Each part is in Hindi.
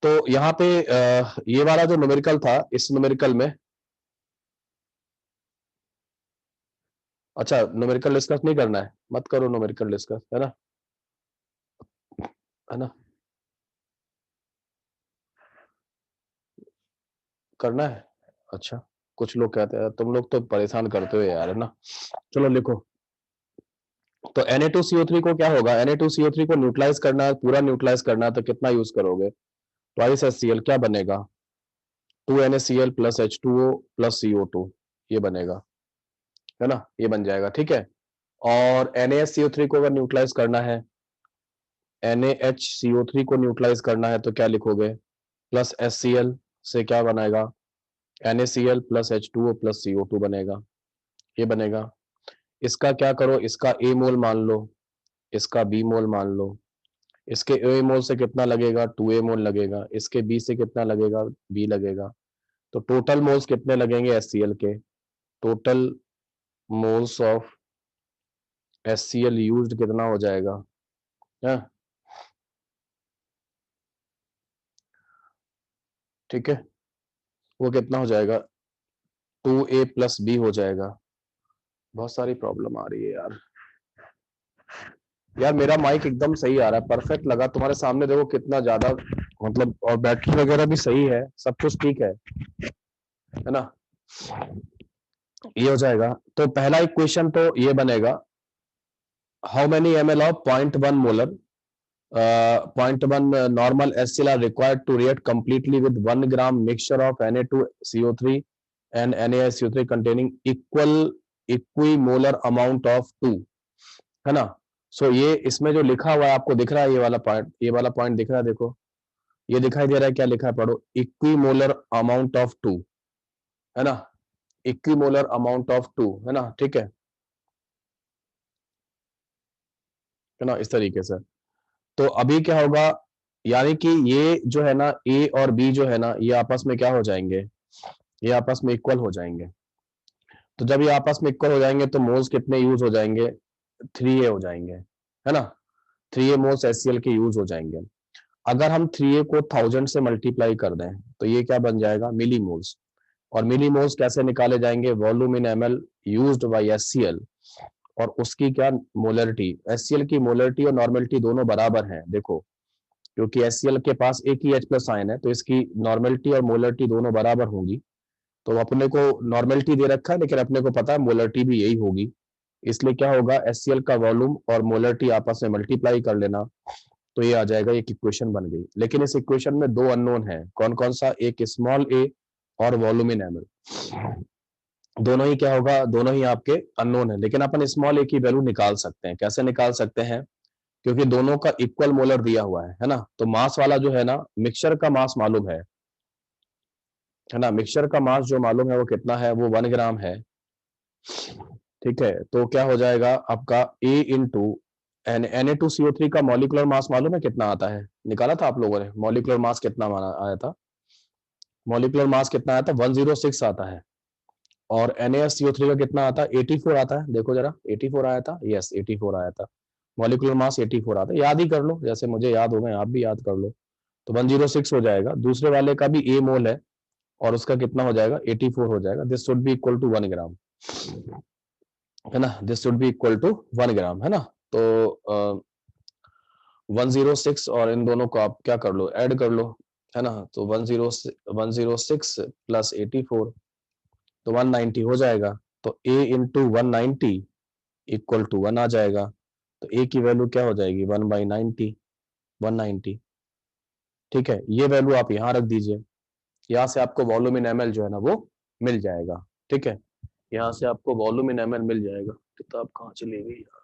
तो यहाँ पे ये वाला जो न्यूमेरिकल था, इस न्यूमेरिकल में, अच्छा न्यूमेरिकल डिस्कस नहीं करना है, मत करो न्यूमेरिकल डिस्कस, है ना, है ना, करना है। अच्छा, कुछ लोग कहते हैं, तुम लोग तो परेशान करते हो यार, है ना। चलो लिखो। तो Na2CO3 को क्या होगा, Na2CO3 को न्यूट्रलाइज करना है, पूरा न्यूट्रलाइज करना है, तो कितना यूज करोगे, ट्वाइस HCl, क्या बनेगा, 2NaCl plus H2O plus CO2, ये बनेगा, है ना, ये बन जाएगा, ठीक है। और NaHCO3 को अगर न्यूट्रलाइज करना है, NaHCO3 को न्यूट्रलाइज करना है, तो क्या लिखोगे, प्लस HCl से क्या बनाएगा, NaCl plus H2O plus CO2 बनेगा, ये बनेगा। इसका क्या करो, इसका A मोल मान लो, इसका B मोल मान लो, इसके A मोल से कितना लगेगा, 2A मोल लगेगा, इसके B से कितना लगेगा, B लगेगा, तो टोटल मोल्स कितने लगेंगे HCl के, total moles of HCl used कितना हो जाएगा, है, ठीक है, वो कितना हो जाएगा, 2A प्लस B हो जाएगा। बहुत सारी प्रॉब्लम आ रही है यार, यार मेरा माइक एकदम सही आ रहा है, परफेक्ट लगा, तुम्हारे सामने देखो कितना ज्यादा, मतलब, और बैटरी वगैरह भी सही है, सब कुछ ठीक है ना, ये हो जाएगा। तो पहला इक्वेशन तो ये बनेगा, how many ml of 0.1 molar 0.1 normal HCl are required to react completely with 1 gram mixture of Na2CO3 and NaSCO3 containing equimolar amount of 2, है ना। सो ये इसमें जो लिखा हुआ है आपको दिख रहा है, ये वाला पॉइंट, ये वाला पॉइंट दिख रहा है, देखो ये दिखाई दे रहा है, क्या लिखा है, पढ़ो, इक्विमोलर अमाउंट ऑफ 2, है ना, इक्विमोलर अमाउंट ऑफ 2, है ना, ठीक है ना, इस तरीके से। तो अभी क्या होगा, यानी कि ये जो है ना, ए और बी जो है ना, ये आपस में क्या हो जाएंगे, ये आपस में इक्वल हो जाएंगे। तो जब ये आपस में इक्वल हो जाएंगे तो मोल्स कितने यूज हो जाएंगे, 3A हो जाएंगे, है ना, 3A मोल्स HCl के यूज हो जाएंगे। अगर हम 3A को 1000 से मल्टीप्लाई कर दें तो ये क्या बन जाएगा, मिली मोल्स। और मिली मोल्स कैसे निकाले जाएंगे, volume in ml used by HCl, और उसकी क्या मोलरिटी, HCl की मोलरिटी और नॉर्मेलिटी दोनों बराबर हैं, देखो, क्योंकि HCl के पास एक ही H प्लस आयन है, तो इसकी नॉर्मेलिटी और मोलरिटी दोनों बराबर होंगी। तो अपने को नॉर्मेलिटी दे रखा है, लेकिन अपने को पता है मोलरिटी भी यही होगी, इसलिए क्या होगा, HCl का वॉल्यूम और मोलरिटी आपस में मल्टीप्लाई कर लेना, तो ये आ जाएगा, एक इक्वेशन बन गई। लेकिन इस इक्वेशन में दो अननोन है, कौन कौन सा, एक स्मॉल a और वॉल्यूम इन ml, दोनों ही क्या होगा, दोनों ही आपके अननोन है। लेकिन अपन स्मॉल a की वैल्यू निकाल सकते हैं, कैसे निकाल सकते हैं, क्योंकि दोनों का इक्वल मोलर दिया हुआ है ना। तो मास वाला जो है ना, मिक्सचर का मास मालूम है ना, मिक्सचर का मास जो मालूम है वो कितना है, वो 1 ग्राम है, ठीक है। तो क्या हो जाएगा आपका A इंटू Na2CO3 का मॉलिक्यूलर मास मालूम है कितना आता है, निकाला था आप लोगों ने, मॉलिक्यूलर मास कितना माना आया था, मॉलिक्यूलर मास कितना आया था, 106 आता है। और NaSCO3 का कितना आता है, 84 आता है, देखो जरा, 84 आया था, यस 84 आया था, मॉलिक्यूलर मास 84 आता है, याद ही कर लो, जैसे मुझे याद हो गए आप भी याद कर लो। तो 106 हो जाएगा, दूसरे वाले का भी A मोल है और उसका कितना हो जाएगा, 84 हो जाएगा, this should be equal to 1 gram, है ना, this should be equal to 1 gram, है ना। तो 106 और इन दोनों को आप क्या कर लो, ऐड कर लो, है ना, तो 106 प्लस 84, तो 190 हो जाएगा। तो A इंटू 190 इक्वल टू 1 आ जाएगा। तो A की वैल्यू क्या हो जाएगी, 1/90, 190, ठीक है। ये वैल्यू आप यहाँ रख दीजिए, यहाँ से आपको वॉल्यूम इन ml जो है ना वो मिल जाएगा, ठीक है, यहाँ से आपको वॉल्यूम इन ml मिल जाएगा। किताब कहाँ चली गई यार,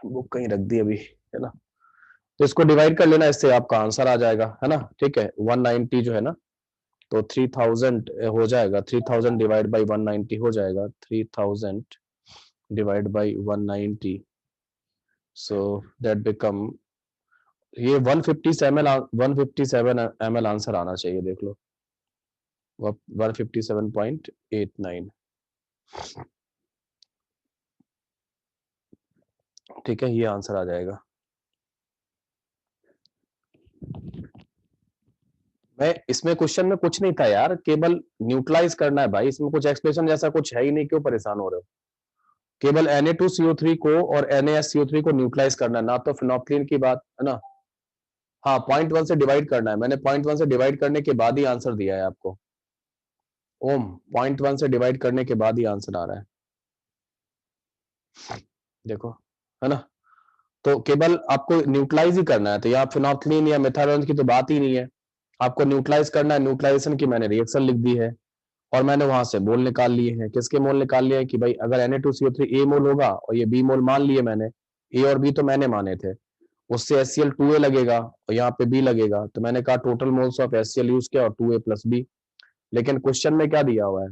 बुक कहीं रख दी अभी, है ना। तो इसको डिवाइड कर लेना, इससे आपका आंसर आ जाएगा, है ना, ठीक है। 190 जो है ना, तो 3000 हो जाएगा, 3000 डिवाइड बाई 190 हो जाएगा, 3000 divide by 190, so that become, ये 157 ml आंसर आना चाहिए, देख लो 157.89, ठीक है, ये आंसर आ जाएगा। मैं इसमें क्वेश्चन में कुछ नहीं था यार, केवल न्यूट्रलाइज करना है भाई, इसमें कुछ एक्सप्रेशन जैसा कुछ है ही नहीं, क्यों परेशान हो रहे हो? केवल Na2CO3 को और NaSCO3 को न्यूट्रलाइज करना है, ना तो फिनोप्थिलीन की बात है ना। हाँ, 0.1 से डिवाइड करना है, मैंने 0.1 से डिवाइड करने के बाद ही आंसर दिया है आपको। ओम 0.1 से डिवाइड करने के बाद ही आंसर आ रहा है, देखो, है ना। तो केवल आपको न्यूट्रलाइज ही करना है, तो यहाँ फिनोप्थिलीन या मेथाडोन की तो बात ही नहीं है, आपको न्यूट्रलाइज करना है। न्यूट्रलाइजेशन की मैंने रिएक्शन लिख दी है और मैंने वहां से मोल निकाल लिए हैं। किसके मोल निकाल लिए हैं कि भाई अगर Na2CO3 ए मोल होगा और ये बी मोल मान लिए मैंने, ए और बी तो मैंने माने थे, उससे HCl2A लगेगा और यहाँ पे बी लगेगा, तो मैंने कहा total moles of HCl use किया और 2A प्लस बी। लेकिन क्वेश्चन में क्या दिया हुआ है,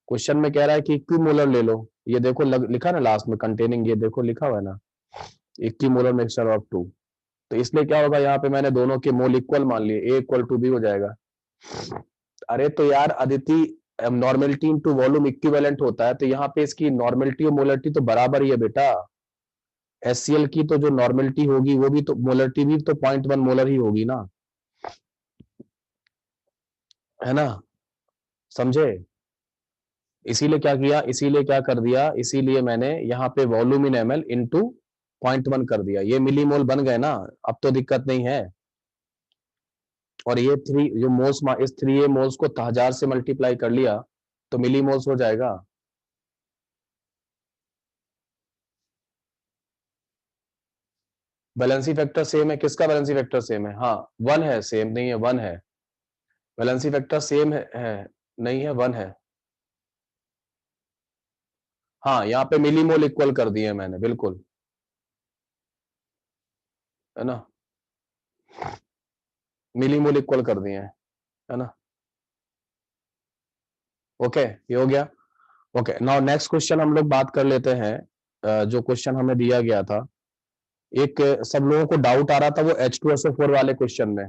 क्वेश्चन में कह रहा है कि इक्विमोलर ले लो, ये देखो लिखा ना लास्ट में कंटेनिंग, ये देखो लिखा हुआ है ना, इक्विमोलर मिक्सचर ऑफ टू। तो इसलिए क्या होगा, यहाँ पे मैंने दोनों के मोल इक्वल मान लिए, ए इक्वल टू बी हो जाएगा। अरे तो यार Aditi, normality into volume equivalent होता है, तो यहाँ पे इसकी नॉर्मेलिटी और मोलरिटी तो बराबर ही है बेटा। HCl की तो जो नॉर्मेलिटी होगी वो भी तो, मोलरिटी भी तो 0.1 मोलर ही होगी ना, है ना, समझे। इसीलिए क्या किया, इसीलिए क्या कर दिया, इसीलिए मैंने यहाँ पे वॉल्यूम इन ml इंटू 0.1 कर दिया, ये मिलीमोल बन गए ना, अब तो दिक्कत नहीं है। और ये थ्री जो मोल्स, इस 3A मोल्स को 1000 से मल्टीप्लाई कर लिया तो मिलीमोल्स हो जाएगा। बैलेंसी फैक्टर सेम है, किसका बैलेंसी फैक्टर सेम है? हाँ, 1 है, सेम नहीं है, 1 है। बैलेंसी फैक्टर सेम है, नहीं है, 1 है। हाँ, यहाँ पे मिलीमोल इक्वल कर दिए मैंने, बिल्कुल, है ना, मिलीमोल इक्वल कर दिए हैं, है ना। ओके, ये हो गया। ओके, नाउ नेक्स्ट क्वेश्चन हम लोग बात कर लेते हैं। जो क्वेश्चन हमें दिया गया था, एक सब लोगों को डाउट आ रहा था वो H2SO4 वाले क्वेश्चन में,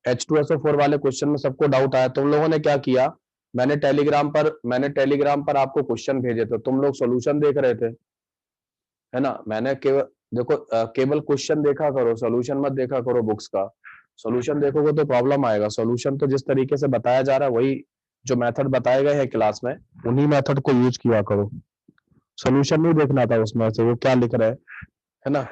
H2SO4 वाले क्वेश्चन में सबको डाउट आया। तुम लोगों ने क्या किया, मैंने टेलीग्राम पर आपको क्वेश्चन भेजे थे, तुम लोग सॉल्यूशन देख रहे थे, है ना। मैंने केवल, देखो केवल क्वेश्चन देखा करो, सॉल्यूशन मत देखा करो बुक्स का। सॉल्यूशन देखोगे तो प्रॉब्लम आएगा। सॉल्यूशन तो जिस तरीके से बताया जा रहा है, वही जो मेथड बताए गए हैं क्लास में, उन्हीं मेथड को यूज किया करो। सॉल्यूशन नहीं देखना था उसमें से वो क्या लिख रहा है ना।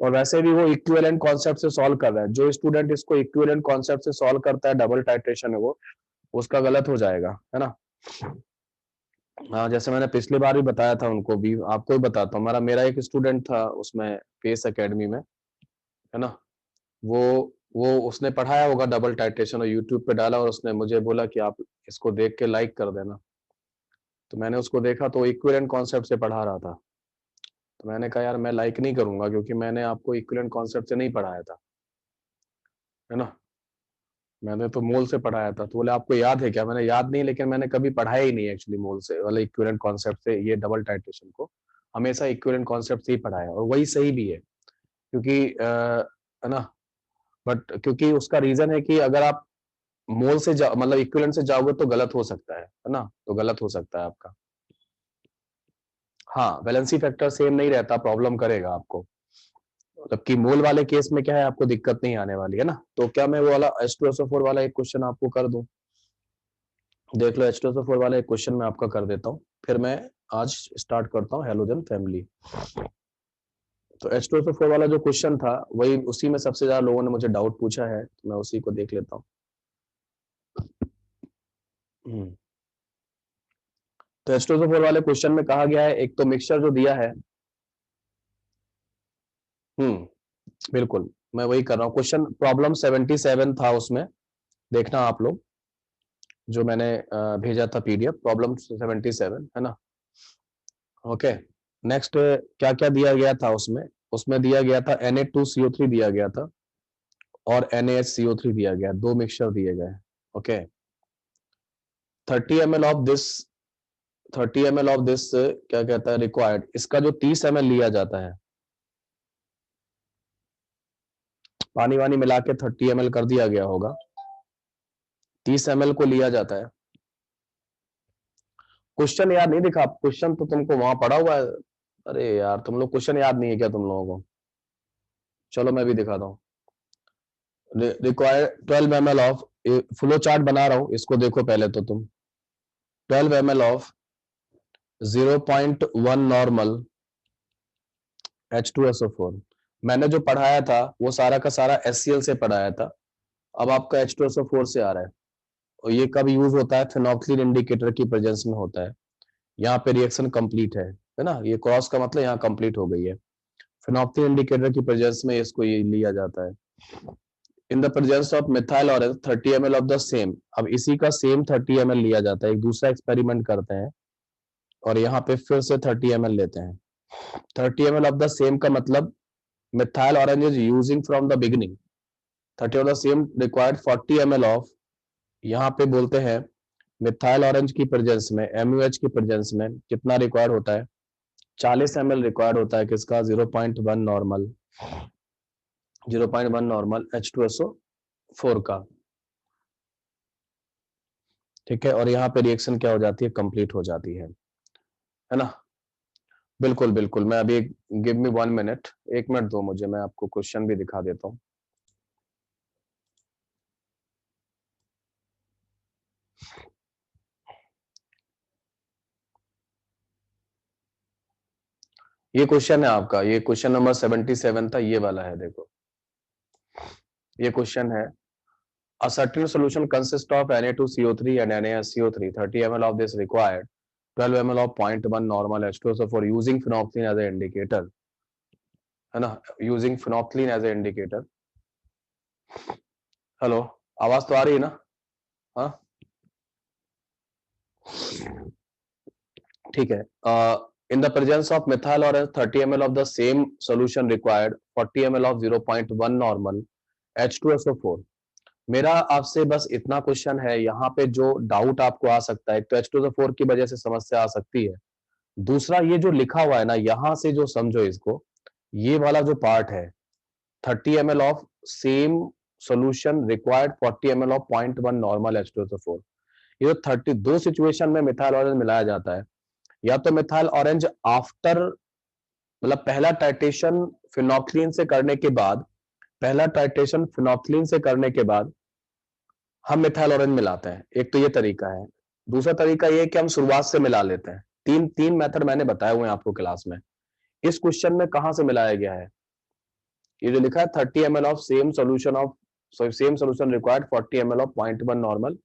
और वैसे भी वो इक्विवेलेंट कॉन्सेप्ट से सॉल्व कर रहा है, जो स्टूडेंट इसको इक्विवेलेंट कॉन्सेप्ट से सॉल्व करता है डबल टाइट्रेशन है वो, उसका गलत हो जाएगा, है ना। हाँ, जैसे मैंने पिछली बार भी बताया था, उनको भी आपको भी बताता हूँ। मेरा एक स्टूडेंट था उसमें, पेस एकेडमी में, है ना। वो वो उसने पढ़ाया होगा डबल टाइट्रेशन और यूट्यूब पे डाला, और उसने मुझे बोला कि आप इसको देख के लाइक कर देना। तो मैंने उसको देखा तो इक्विवेलेंट कॉन्सेप्ट से पढ़ा रहा था, तो मैंने कहा यार मैं लाइक नहीं करूंगा, क्योंकि मैंने आपको इक्विवेलेंट कॉन्सेप्ट से नहीं पढ़ाया था, है ना। मैंने तो मोल से पढ़ाया था। तो बोले आपको याद है क्या? मैंने याद नहीं, लेकिन मैंने कभी पढ़ाया ही नहीं एक्चुअली मोल से वाला इक्विवेलेंट कॉन्सेप्ट से ये डबल टाइट्रेशन को, हमेशा इक्विवेलेंट कॉन्सेप्ट से ही पढ़ाया, और वही सही भी है, क्योंकि है ना। बट क्योंकि उसका रीजन है कि अगर आप मोल से मतलब इक्विवेलेंट से जाओगे तो गलत हो सकता है ना, तो गलत हो सकता है आपका। हाँ, वैलेंसी फैक्टर सेम नहीं रहता, प्रॉब्लम करेगा आपको। जबकि मोल वाले केस में क्या है, आपको दिक्कत नहीं आने वाली है ना। तो क्या मैं वो वाला H2SO4 वाला एक क्वेश्चन आपको कर दूं? देख लो, H2SO4 वाला एक क्वेश्चन मैं आपका कर देता हूँ, फिर मैं आज स्टार्ट करता हूँ हैलोजन फैमिली। तो H2SO4 वाला जो क्वेश्चन था, वही उसी में सबसे ज्यादा लोगों ने मुझे डाउट पूछा है, तो मैं उसी को देख लेता हूँ। तो H2SO4 वाले क्वेश्चन में कहा गया है, एक तो मिक्सचर जो दिया है, बिल्कुल, मैं वही कर रहा हूँ। क्वेश्चन प्रॉब्लम 77 था उसमें, देखना आप लोग, जो मैंने भेजा था PDF, प्रॉब्लम 77, है ना। ओके, नेक्स्ट क्या क्या दिया गया था उसमें? उसमें दिया गया था Na2CO3 दिया गया था और NaHCO3 दिया गया, दो मिक्सचर दिए गए। Okay, 30 ml of this, 30 ml of this क्या कहता है रिक्वायर्ड, इसका जो 30 ml लिया जाता है, पानी वानी मिला के 30 ml कर दिया गया होगा, 30 ml को लिया जाता है। क्वेश्चन याद नहीं दिखा, क्वेश्चन तो तुमको वहां पड़ा हुआ है, अरे यार तुम लोग क्वेश्चन याद नहीं है क्या तुम लोगों को? चलो मैं भी दिखाता हूँ। Require 12 ml of, flow chart बना रहा हूँ, इसको देखो पहले तो तुम। 12 ml ऑफ 0.1 नॉर्मल H2SO4। मैंने जो पढ़ाया था वो सारा का सारा HCl से पढ़ाया था, अब आपका H2SO4 से आ रहा है। और ये कब यूज होता है? फिनोक्सिलिन इंडिकेटर की प्रेजेंस में होता है। यहाँ पे रिएक्शन कंप्लीट है ना, ये क्रॉस का मतलब यहाँ कंप्लीट हो गई है। फिनोक्सिलिन इंडिकेटर की प्रेजेंस में इसको ये लिया जाता है। इन the presence of methyl orange 30 ml of the same. अब इसी का सेम 30 ml लिया जाता है, एक दूसरा एक्सपेरिमेंट करते हैं और यहाँ पे फिर से 30 ml लेते हैं। 30 ml ऑफ द सेम का मतलब methyl orange is using from the beginning 30 of the same required 40 ml of, यहाँ पे बोलते हैं मिथाइल ऑरेंज की प्रेजेंस में, MUH की प्रेजेंस में कितना रिक्वायर्ड होता है? 40 ml रिक्वायर्ड होता है किसका? 0.1 नॉर्मल, 0.1 नॉर्मल H2SO4 का। ठीक है, और यहाँ पे रिएक्शन क्या हो जाती है? कंप्लीट हो जाती है ना? बिल्कुल बिल्कुल, मैं अभी, गिव मी 1 मिनट, 1 मिनट दो मुझे, मैं आपको क्वेश्चन भी दिखा देता हूँ। ये क्वेश्चन है आपका, ये क्वेश्चन नंबर 77 था, ये वाला है, देखो ये क्वेश्चन है। A certain solution consists of Na2CO3 and NaSCO3. 30 ml of this required. 12 ml of 0.1 normal H2SO4 using phenolphthalein as an indicator. है ना, using phenolphthalein as an indicator. Hello, आवाज तो आ रही है ना? हाँ ठीक है। In the presence of methyl orange 30 ml of the same solution required 40 ml of 0.1 normal H2SO4। मेरा आपसे बस इतना क्वेश्चन है, यहाँ पे जो डाउट आपको आ सकता है, तो H2SO4 की वजह से समस्या आ सकती है। दूसरा ये जो लिखा हुआ है ना, यहां से जो समझो इसको, ये वाला जो पार्ट है 30 ml of same solution required 40 ml of 0.1 normal H2SO4। ये जो 30 दो सिचुएशन में मिथाइल ऑरेंज मिलाया जाता है, या तो मिथाइल ऑरेंज आफ्टर, मतलब पहला टाइट्रेशन फिनोक्सिलिन से करने के बाद, पहला टाइट्रेशन फिनोक्सिलिन से करने के बाद हम मिथाइल ऑरेंज मिलाते हैं, एक तो ये तरीका है। दूसरा तरीका ये है कि हम शुरुआत से मिला लेते हैं। तीन तीन मेथड मैंने बताए हुए हैं आपको क्लास में। इस क्वेश्चन में कहां से मिलाया गया है? ये जो लिखा है 30 ml of same solution of, same solution required 40 ml of 0.1 normal,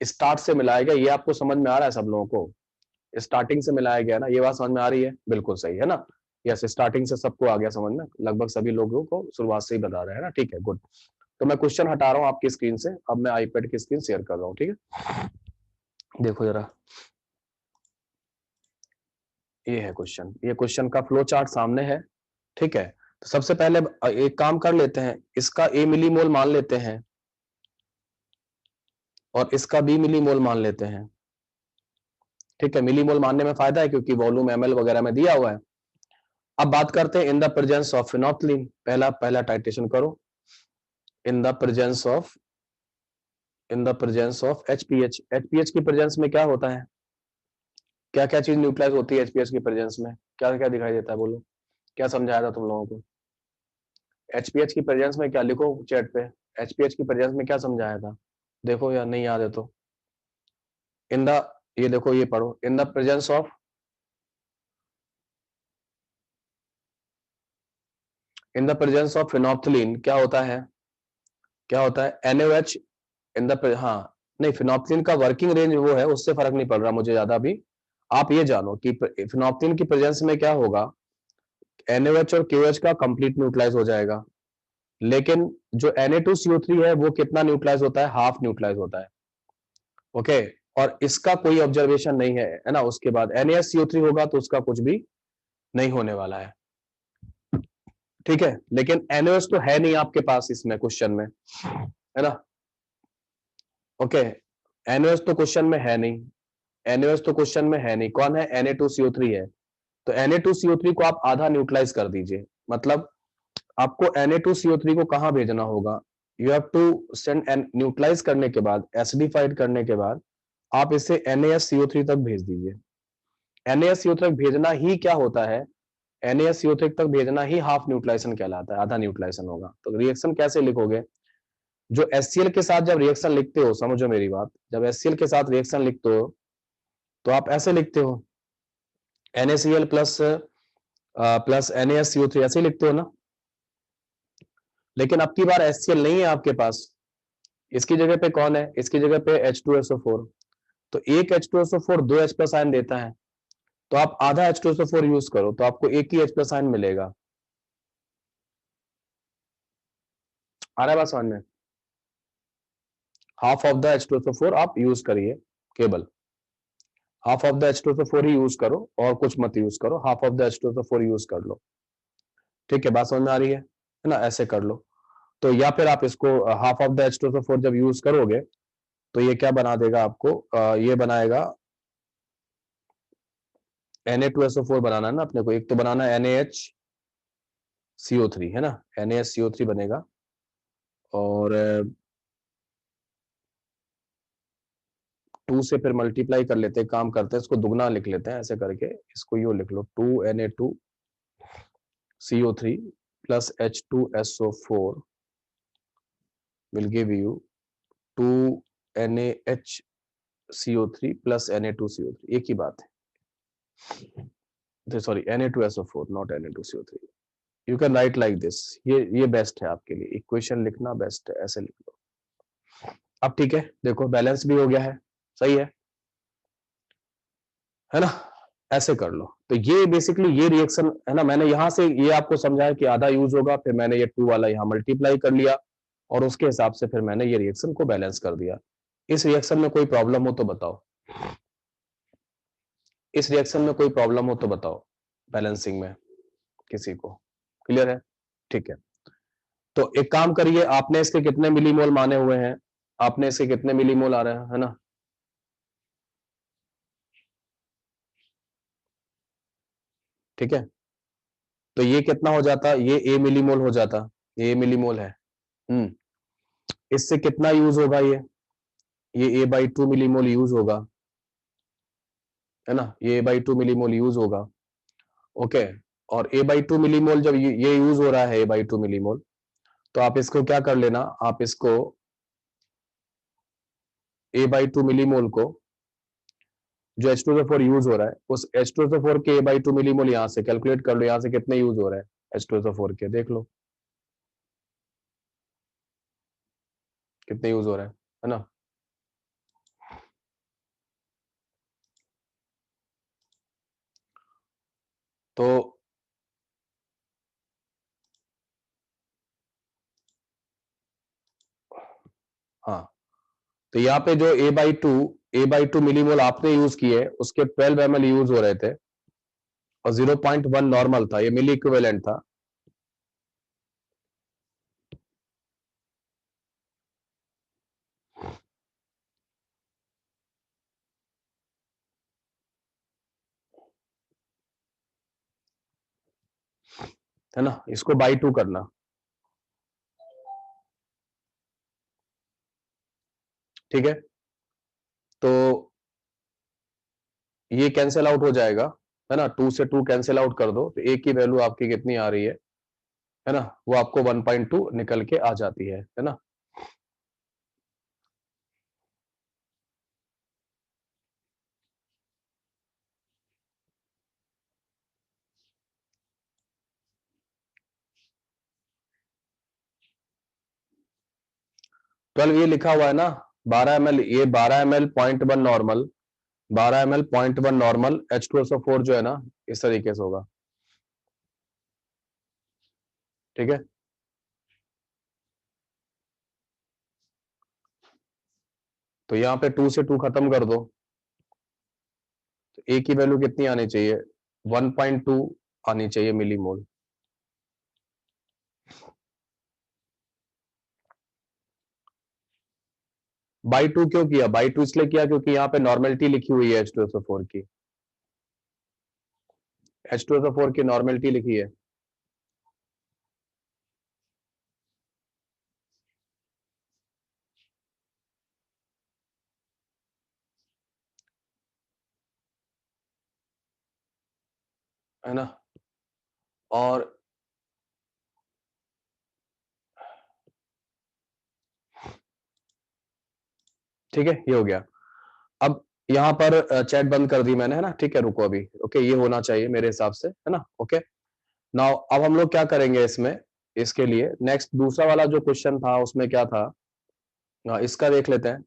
start से मिलाया गया। ये आपको समझ में आ रहा है सब लोगों को? स्टार्टिंग से मिलाया गया ना, ये बात समझ में आ रही है? बिल्कुल सही है ना? यस, स्टार्टिंग से सबको आ गया समझ में, लगभग सभी लोगों को शुरुआत से ही बता रहे हैं ना। ठीक है, गुड। तो मैं क्वेश्चन हटा रहा हूँ आपकी स्क्रीन से, अब मैं आईपैड की स्क्रीन शेयर कर रहा हूँ। ठीक है, देखो जरा, ये है क्वेश्चन, ये क्वेश्चन का फ्लो चार्ट सामने है। ठीक है, तो सबसे पहले एक काम कर लेते हैं, इसका A मिलीमोल मान लेते हैं और इसका B मिलीमोल मान लेते हैं। ठीक है, मिलीमोल मानने में फायदा है क्योंकि वॉल्यूम ml वगैरह में दिया हुआ है। अब बात करते हैं इन द प्रेजेंस ऑफ फिनोक्सिलिन, पहला पहला टाइट्रेशन करो। इन the presence of, in the presence of HPH, HPH की प्रेजेंस में क्या होता है? क्या क्या चीज न्यूट्रलाइज होती है HPH की प्रेजेंस में? क्या क्या दिखाई देता है, बोलो, क्या समझाया था तुम लोगों को? HPH की प्रेजेंस में क्या, लिखो चैट पे, HPH की प्रेजेंस में क्या समझाया था? देखो या नहीं याद है तो इन द, ये देखो, ये पढ़ो, in the presence of, in the presence of फिनोक्सिलिन क्या होता है? क्या होता है? NaOH इन द, हाँ, नहीं, फिनोक्सिलिन का वर्किंग रेंज वो है, उससे फर्क नहीं पड़ रहा मुझे ज्यादा अभी। आप ये जानो कि फिनोक्सिलिन की प्रेजेंस में क्या होगा, NaOH और KOH का कंप्लीट न्यूट्रलाइज हो जाएगा, लेकिन जो Na2CO3 है वो कितना न्यूट्रलाइज होता है? हाफ न्यूट्रलाइज होता है। ओके, और इसका कोई ऑब्जर्वेशन नहीं है ना। उसके बाद NaSCO3 होगा तो उसका कुछ भी नहीं होने वाला है। ठीक है, लेकिन NaOH तो है नहीं आपके पास इसमें क्वेश्चन में, है ना? ओके, NaOH तो क्वेश्चन में है नहीं, NaOH तो क्वेश्चन में है नहीं, कौन है? Na2CO3 है। तो Na2CO3 को आप आधा न्यूट्रलाइज कर दीजिए, मतलब आपको Na2CO3 को कहां भेजना होगा? You have to send, neutralize करने के बाद, एसिडिफाइड करने के बाद आप इसे NaSCO3 तक भेज दीजिए। NaSCO3 तक भेजना ही क्या होता है? NaSCO3 तक भेजना ही हाफ न्यूट्रलाइजेशन कहलाता है, आधा न्यूट्रलाइजेशन होगा। तो रिएक्शन कैसे लिखोगे, जो HCl के साथ जब रिएक्शन लिखते हो, समझो मेरी बात, जब HCl के साथ रिएक्शन लिखते हो तो आप ऐसे लिखते हो NaCl प्लस प्लस NaSCO3, ऐसे ही लिखते हो ना। लेकिन अब की बार HCl नहीं है आपके पास, इसकी जगह पे कौन है, इसकी जगह पे H2SO4। तो एक H2SO4 दो H प्लस आयन देता है, तो आप आधा H2SO4 यूज करो तो आपको एक ही H प्लस आयन मिलेगा। आ रहा है बात समझ में? हाफ ऑफ द H2SO4 आप यूज करिए, केवल half of the H2SO4 he use करो और कुछ मत यूज करो, half of the H2SO4 use कर लो। ठीक है, बात समझ में आ रही है ना? ऐसे कर लो। तो या फिर आप इसको हाफ ऑफ द H2SO4 जब यूज करोगे तो ये क्या बना देगा आपको, ये बनाएगा Na2SO4 बनाना है ना अपने को, एक तो बनाना है NaHCO3 है ना, NaHCO3 बनेगा। और 2 से फिर मल्टीप्लाई कर लेते हैं, काम करते हैं, इसको दुगना लिख लेते हैं ऐसे करके, इसको यूं लिख लो 2Na2CO3 plus H2SO4 will give you 2NaHCO3 plus Na2CO3, एक ही बात है। Sorry, Na2SO4 not Na2CO3। You can write like this, ये बेस्ट है आपके लिए, इक्वेशन लिखना बेस्ट है, ऐसे लिख लो। अब ठीक है, देखो बैलेंस भी हो गया है, सही है ना, ऐसे कर लो। तो ये बेसिकली ये रिएक्शन है ना, मैंने यहां से ये आपको समझाया कि आधा यूज होगा, फिर मैंने ये 2 वाला यहाँ मल्टीप्लाई कर लिया और उसके हिसाब से फिर मैंने ये रिएक्शन को बैलेंस कर दिया। इस रिएक्शन में कोई प्रॉब्लम हो तो बताओ, इस रिएक्शन में कोई प्रॉब्लम हो तो बताओ, बैलेंसिंग में किसी को क्लियर है? ठीक है, तो एक काम करिए, आपने इसके कितने मिलीमोल माने हुए हैं, आपने इसके कितने मिलीमोल आ रहे हैं, है ना? ठीक है, तो ये कितना हो जाता, ये A मिलीमोल हो जाता, ये A मिलीमोल है। इससे कितना यूज होगा, ये A/2 मिलीमोल यूज होगा, है ना, ये A/2 मिलीमोल यूज होगा। ओके, और A/2 मिलीमोल जब ये यूज हो रहा है A/2 मिलीमोल, तो आप इसको क्या कर लेना, आप इसको A/2 मिलीमोल को, जो H2SO4 यूज हो रहा है, उस H2SO4 के A/2 मिलीमोल यहां से कैलकुलेट कर लो, यहां से कितने यूज हो रहा है H2SO4 के, देख लो कितने यूज हो रहा है ना? तो हाँ, तो यहाँ पे जो A/2 मिलीमोल आपने यूज किए, उसके 12 ml यूज हो रहे थे और 0.1 नॉर्मल था, ये मिली इक्विवेलेंट था। है ना, इसको बाई 2 करना। ठीक है, तो ये कैंसिल आउट हो जाएगा, है ना, 2 से 2 कैंसिल आउट कर दो, तो एक की वैल्यू आपकी कितनी आ रही है ना, वो आपको 1.2 निकल के आ जाती है ना। 12 ये लिखा हुआ है ना, 12 ml, ये 12 ml 0.1 normal, 12 ml 0.1 normal H2SO4 जो है ना, इस तरीके से होगा। ठीक है, तो यहाँ पे 2 से 2 खत्म कर दो, तो ए की वैल्यू कितनी आनी चाहिए, 1.2 आनी चाहिए मिलीमोल। बाई 2 क्यों किया, बाई 2 इसलिए किया क्योंकि यहाँ पे नॉर्मेलिटी लिखी हुई है H2SO4 की, H2SO4 की नॉर्मेलिटी लिखी है। है ना, और ठीक है, ये हो गया। अब यहाँ पर चैट बंद कर दी मैंने, है ना, ठीक है, रुको अभी, ओके, ये होना चाहिए मेरे हिसाब से, है ना, ओके। नाउ अब हम लोग क्या करेंगे इसमें, इसके लिए नेक्स्ट दूसरा वाला जो क्वेश्चन था उसमें क्या था, इसका देख लेते हैं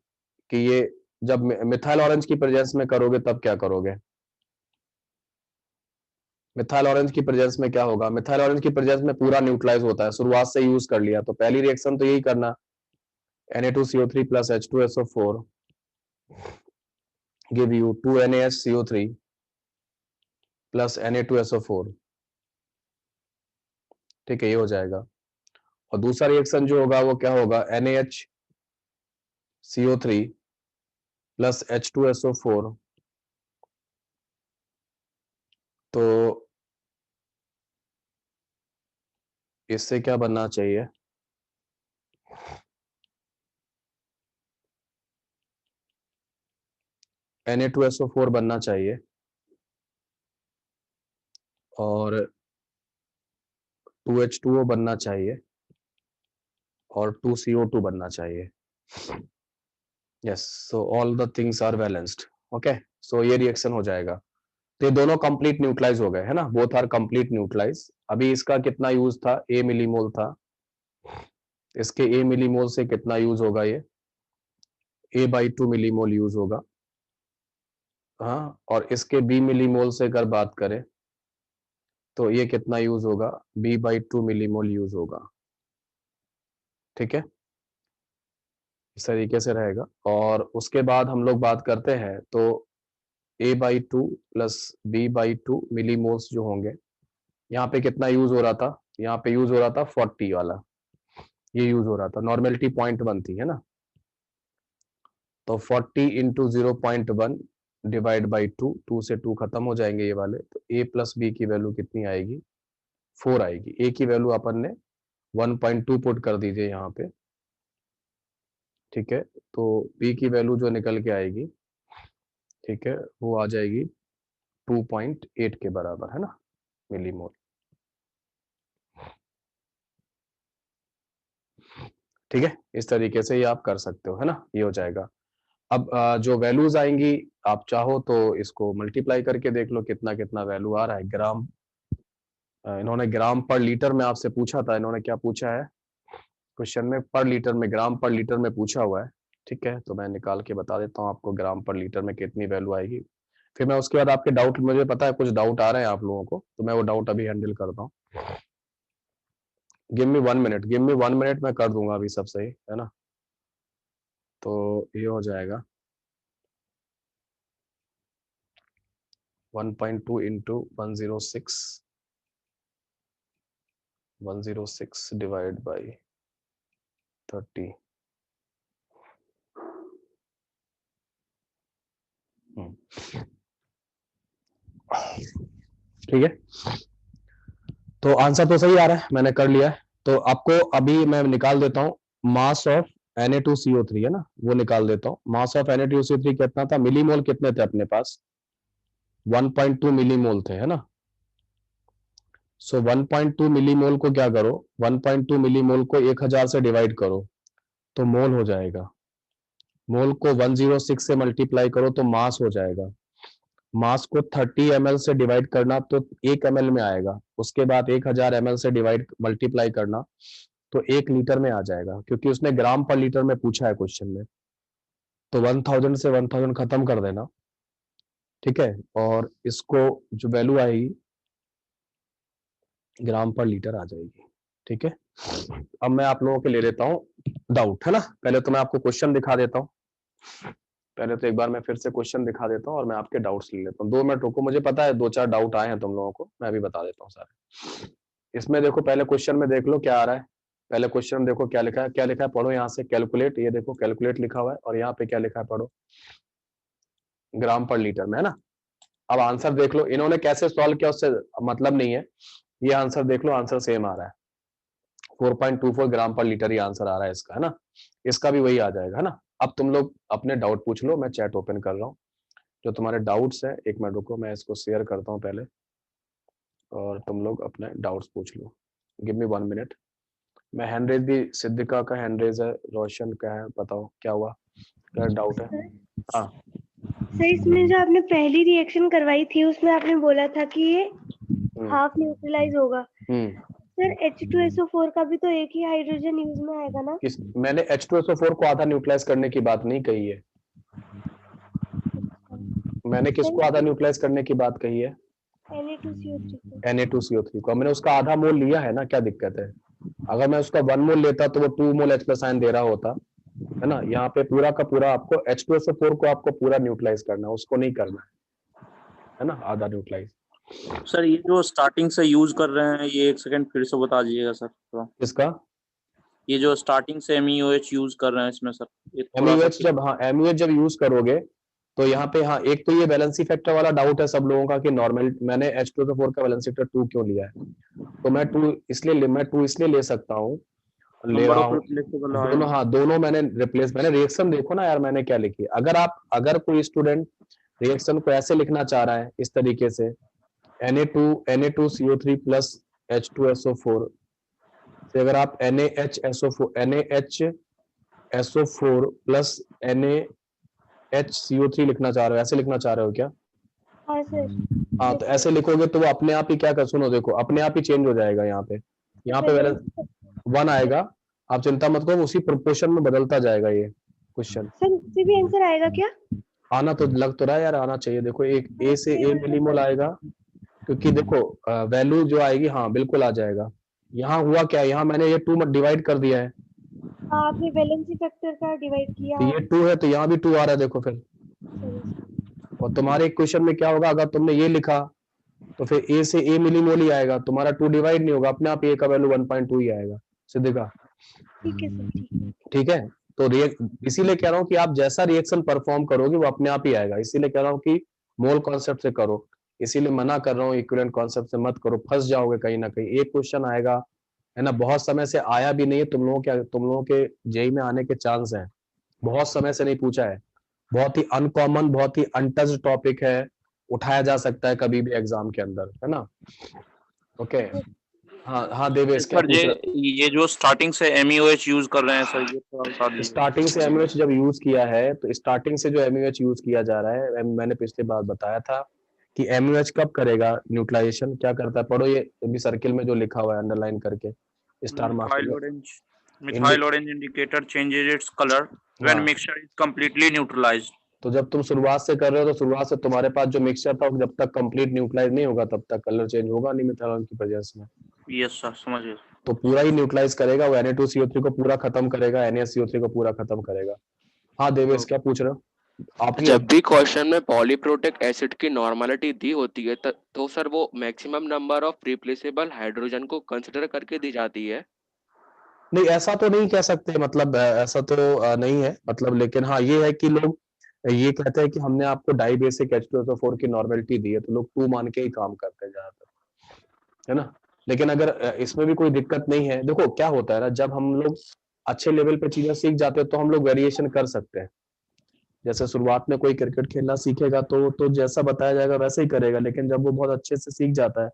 कि ये जब मिथाइल ऑरेंज की प्रेजेंस में करोगे तब क्या करोगे। मिथाइल ऑरेंज की प्रेजेंस में क्या होगा, मिथाइल ऑरेंज की प्रेजेंस में पूरा न्यूट्रलाइज होता है, शुरुआत से यूज कर लिया, तो पहली रिएक्शन तो यही करना, Na2CO3 plus H2SO4 give you 2NaHCO3 plus Na2SO4, ठीक है, ये हो जाएगा। और दूसरा रिएक्शन जो होगा वो क्या होगा, NaHCO3 plus H2SO4, तो इससे क्या बनना चाहिए, Na2SO4 बनना चाहिए और 2H2O बनना चाहिए और 2CO2 बनना चाहिए। Yes, so all the things are balanced, okay, so ये रिएक्शन हो जाएगा। तो ये दोनों कंप्लीट न्यूट्रलाइज हो गए, है ना, बोथ आर कंप्लीट न्यूट्रलाइज। अभी इसका कितना यूज था, A मिलीमोल था, इसके A मिलीमोल से कितना यूज होगा, ये A/2 मिलीमोल यूज होगा, हाँ, और इसके B मिलीमोल से अगर बात करें तो ये कितना यूज होगा, B/2 मिलीमोल यूज होगा, ठीक है, इस तरीके से रहेगा। और उसके बाद हम लोग बात करते हैं तो A/2 प्लस B/2 मिलीमोल्स जो होंगे, यहाँ पे कितना यूज हो रहा था, यहाँ पे यूज हो रहा था 40 वाला, ये यूज हो रहा था, नॉर्मेलिटी 0.1 थी, है ना, तो 40 इंटू 0.1 डिवाइड बाई 2, 2 से 2 खत्म हो जाएंगे ये वाले, तो A प्लस बी की वैल्यू कितनी आएगी, 4 आएगी। A की वैल्यू अपन ने 1.2 पुट कर दीजिए यहाँ पे, ठीक है, तो B की वैल्यू जो निकल के आएगी, ठीक है, वो आ जाएगी 2.8 के बराबर, है ना, मिलीमोल, ठीक है, इस तरीके से ये आप कर सकते हो, है ना, ये हो जाएगा। अब जो वैल्यूज आएंगी, आप चाहो तो इसको मल्टीप्लाई करके देख लो कितना कितना वैल्यू आ रहा है, ग्राम, इन्होंने ग्राम पर लीटर में आपसे पूछा था, इन्होंने क्या पूछा है क्वेश्चन में, पर लीटर में, ग्राम पर लीटर में पूछा हुआ है, ठीक है, तो मैं निकाल के बता देता हूँ आपको ग्राम पर लीटर में कितनी वैल्यू आएगी। फिर मैं उसके बाद आपके डाउट, मुझे पता है कुछ डाउट आ रहे हैं आप लोगों को, तो मैं वो डाउट अभी हैंडल करता हूँ। Give me 1 minute, give me 1 minute, मैं कर दूंगा अभी सब सही, है ना, तो ये हो जाएगा 1.2 इंटू 106 डिवाइड बाई 30, ठीक है, तो आंसर तो सही आ रहा है, मैंने कर लिया है। तो आपको अभी मैं निकाल देता हूँ मास ऑफ Na2CO3, है ना, वो निकाल देता हूँ। मास ऑफ Na2CO3 कितना था, मिलीमोल कितने थे अपने पास, 1.2 मिलीमोल थे, है ना, सो 1.2 मिलीमोल को क्या करो, 1.2 मिलीमोल को 1000 से डिवाइड करो तो मोल हो जाएगा, मोल को 106 से मल्टीप्लाई करो तो मास हो जाएगा, मास को 30 ml से डिवाइड करना तो 1 ml में आएगा, उसके बाद 1000 ml से डिवाइड मल्टीप्लाई करना तो 1 लीटर में आ जाएगा, क्योंकि उसने ग्राम पर लीटर में पूछा है क्वेश्चन में, तो 1000 से 1000 खत्म कर देना, ठीक है, और इसको जो वैल्यू आएगी ग्राम पर लीटर आ जाएगी, ठीक है। अब मैं आप लोगों के ले लेता हूँ डाउट, है ना, पहले तो मैं आपको क्वेश्चन दिखा देता हूँ, पहले तो एक बार मैं फिर से क्वेश्चन दिखा देता हूँ और मैं आपके डाउट्स ले लेता हूँ, 2 मिनट रुको, मुझे पता है 2-4 डाउट आए हैं तुम लोगों को, मैं अभी बता देता हूँ सारे। इसमें देखो, पहले क्वेश्चन में देख लो क्या आ रहा है, पहले क्वेश्चन में देखो क्या लिखा है, क्या लिखा है पढ़ो यहाँ से, कैलकुलेट, ये देखो कैलकुलेट लिखा हुआ है, और यहाँ पे क्या लिखा है पढ़ो, ग्राम पर लीटर में, है ना। अब आंसर देख लो इन्होंने कैसे सॉल्व किया, उससे मतलब नहीं है, ये आंसर देख लो, आंसर सेम आ रहा है, 4.24 ग्राम पर लीटर ही आंसर आ रहा है इसका, है ना, इसका भी वही आ जाएगा, है ना। अब तुम लोग अपने डाउट पूछ लो, मैं चैट ओपन कर रहा हूँ, जो तुम्हारे डाउट्स है, एक मिनट रुको, मैं इसको शेयर करता हूँ पहले, और तुम लोग अपने डाउट्स पूछ लो। Give me 1 minute. मैं हैंड रेज भी, सिद्धिका का हैंड रेज है, रोशन का है, बताओ क्या हुआ, क्या डाउट है? हाँ सर इसमें जो आपने पहली रिएक्शन करवाई थी उसमें आपने बोला था कि ये हाफ न्यूट्रलाइज होगा। सर H2SO4 का भी तो एक ही हाइड्रोजन यूज में आएगा ना? किस, मैंने H2SO4 को आधा न्यूट्रलाइज करने की बात नहीं कही है। मैंने किसको आधा न्यूट्रलाइज करने की बात कही है? Na2CO3 को। Na2CO3 को। मैंने उसका आधा मोल लिया है ना, क्या दिक्कत है? अगर मैं उसका 1 मोल लेता तो वो 2 मोल H प्लस आयन दे रहा होता, है ना। यहाँ पे पूरा का पूरा आपको H2SO4 को आपको पूरा न्यूट्रलाइज करना है, उसको नहीं करना है ना, आधा न्यूट्रलाइज। सर ये जो स्टार्टिंग से यूज कर रहे हैं, ये एक सेकंड फिर से बता दीजिएगा सर थोड़ा। किसका? ये जो स्टार्टिंग से MEOH यूज कर रहे हैं इसमें सर, ये थोड़ा सा MUH जब, हाँ MUH जब यूज करोगे तो यहाँ पे, हाँ एक तो ये वैलेंसी फैक्टर वाला डाउट है सब लोगों का कि नॉर्मल, मैंने H2SO4 का वैलेंसी फैक्टर 2 क्यों लिया है, तो मैं 2 इसलिए ले सकता हूँ, ले नंबर रहा ऑफ हूँ। रिप्लेसेबल दोनों, हाँ दोनों मैंने रिप्लेस, मैंने रिएक्शन देखो ना यार मैंने क्या लिखी। अगर कोई स्टूडेंट रिएक्शन को ऐसे लिखना चाह रहा है इस तरीके से, Na2CO3 प्लस H2SO4 से अगर आप NaHSO4 प्लस NaHCO3 लिखना चाह रहे हो, ऐसे लिखना चाह रहे हो क्या? हाँ सर। हाँ तो ऐसे लिखोगे तो वो अपने आप ही क्या कर, सुनो देखो अपने आप ही चेंज हो जाएगा। यहाँ पे वैलेंस 1 आएगा, आप चिंता मत करो, उसी प्रोपोर्शन में बदलता जाएगा ये क्वेश्चन। सर इससे भी आंसर आएगा क्या? आना तो लग तो रहा है यार, आना चाहिए। देखो एक A से A मिलीमोल आएगा, क्योंकि देखो वैल्यू जो आएगी, हाँ बिल्कुल आ जाएगा। यहाँ हुआ क्या, यहाँ मैंने ये 2 डिवाइड कर दिया है, हाँ आपने वैलेंसी फैक्टर का डिवाइड किया। तो ये 2 है तो यहाँ भी 2 आ रहा है, देखो फिर। और तुम्हारे क्वेश्चन में क्या होगा, अगर तुमने ये लिखा तो फिर A से A मिलीमोल ही आएगा, तुम्हारा 2 डिवाइड नहीं होगा, अपने आप A का वैल्यू 1.2 ही आएगा, सिद्धिका। ठीक है सर, ठीक है। ठीक है, तो इसीलिए कह रहा हूँ कि आप जैसा रिएक्शन परफॉर्म करोगे वो अपने आप ही आएगा, इसीलिए कह रहा हूँ कि मोल कॉन्सेप्ट से करो, इसीलिए मना कर रहा हूँ इक्विवेलेंट कॉन्सेप्ट से मत करो, फंस जाओगे कहीं ना कहीं। एक क्वेश्चन आएगा, है ना, बहुत समय से आया भी नहीं है, तुम लोगों के जेई में आने के चांस हैं, बहुत समय से नहीं पूछा है, बहुत ही अनकॉमन, बहुत ही अनटच्ड टॉपिक है, उठाया जा सकता है कभी भी एग्जाम के अंदर, है ना। ओके हाँ हाँ देवेश क्या सर पूछ रहे? ये जो स्टार्टिंग से MEOH यूज कर रहे हैं सर, ये थोड़ा बता दीजिए। स्टार्टिंग से MUH जब यूज किया है, तो स्टार्टिंग से जो MUH यूज किया जा रहा है, मैंने पिछली बार बताया था कि MUH कब करेगा न्यूट्रलाइजेशन, क्या करता है, पढ़ो ये भी सर्किल में जो लिखा हुआ है अंडरलाइन करके स्टार मार्किंग में। Methyl orange indicator changes its colour when mixture is completely neutralised. तो जब तुम शुरुआत से कर रहे हो तो शुरुआत से तुम्हारे पास जो मिक्सचर था, जब तक कंप्लीट न्यूट्रलाइज नहीं होगा तब तक कलर चेंज होगा नहीं मिथाइल की प्रेजेंस में। यस सर, समझ गए। तो पूरा ही न्यूट्रलाइज करेगा वो, Na2CO3 को पूरा खत्म करेगा, NaSCO3 को पूरा खत्म करेगा। हाँ देवेश क्या पूछ रहे हो आप? जब भी क्वेश्चन में पॉलीप्रोटिक एसिड की नॉर्मेलिटी दी होती है तो सर वो maximum number of replaceable hydrogen को कंसिडर करके दी जाती है? नहीं ऐसा तो नहीं कह सकते, मतलब ऐसा तो नहीं है मतलब, लेकिन हाँ ये है कि लोग ये कहते हैं कि हमने आपको डाई बेसिक H2SO4 की नॉर्मेलिटी दी है, तो लोग 2 मान के ही काम करते हैं ज्यादातर, है ना। लेकिन अगर इसमें भी कोई दिक्कत नहीं है, देखो क्या होता है ना, जब हम लोग अच्छे लेवल पे चीजें सीख जाते हैं तो हम लोग वेरिएशन कर सकते हैं। जैसे शुरुआत में कोई क्रिकेट खेलना सीखेगा तो जैसा बताया जाएगा वैसे ही करेगा, लेकिन जब वो बहुत अच्छे से सीख जाता है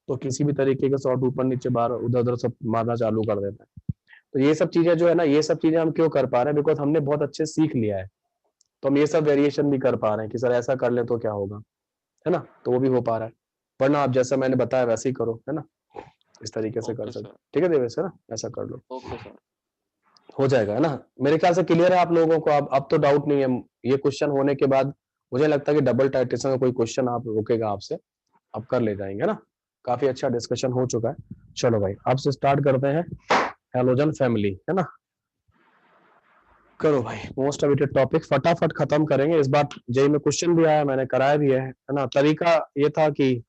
तो किसी भी तरीके के शॉट ऊपर नीचे बाहर उधर उधर सब मारना चालू कर देता है। तो ये सब चीजें जो है ना, ये सब चीजें हम क्यों कर पा रहे हैं, बिकॉज हमने बहुत अच्छे सीख लिया है, तो हम ये सब वेरिएशन भी कर पा रहे हैं कि सर ऐसा कर ले तो क्या होगा, है ना, तो वो भी हो पा रहा है। वरना आप जैसा मैंने बताया वैसे ही करो, है ना, इस तरीके से कर सकते। ठीक है देवेश, है ना, ऐसा कर लो। ओके सर, हो जाएगा, है ना, मेरे ख्याल से क्लियर है आप लोगों को, अब तो डाउट नहीं है। ये क्वेश्चन होने के बाद मुझे लगता है कि डबल टाइट्रेशन का कोई क्वेश्चन आप रुकेगा आपसे, अब कर ले जाएंगे, है ना। काफी अच्छा डिस्कशन हो चुका है। चलो भाई अब से स्टार्ट करते हैं हैलोजन फैमिली, है ना। करो भाई, मोस्ट अवेटेड टॉपिक फटाफट खत्म करेंगे। इस बार जेई में क्वेश्चन भी आया, मैंने कराया भी है ना। तरीका ये था कि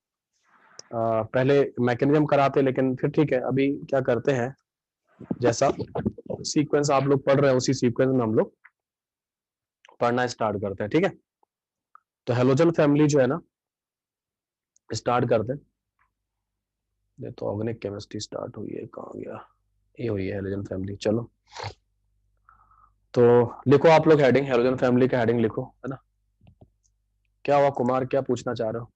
पहले मैकेनिज्म कराते, लेकिन फिर ठीक है अभी क्या करते हैं, जैसा सीक्वेंस आप लोग पढ़ रहे हैं उसी सीक्वेंस में हम लोग पढ़ना स्टार्ट करते हैं, ठीक है। तो हेलोजन फैमिली जो है ना, स्टार्ट करते हैं। ये तो ऑर्गेनिक केमिस्ट्री स्टार्ट हुई है, कहाँ गया, ये हुई है हेलोजन फैमिली। चलो तो लिखो आप लोग हेडिंग, हेलोजन फैमिली का हेडिंग लिखो, है ना। क्या हुआ कुमार, क्या पूछना चाह रहे हो?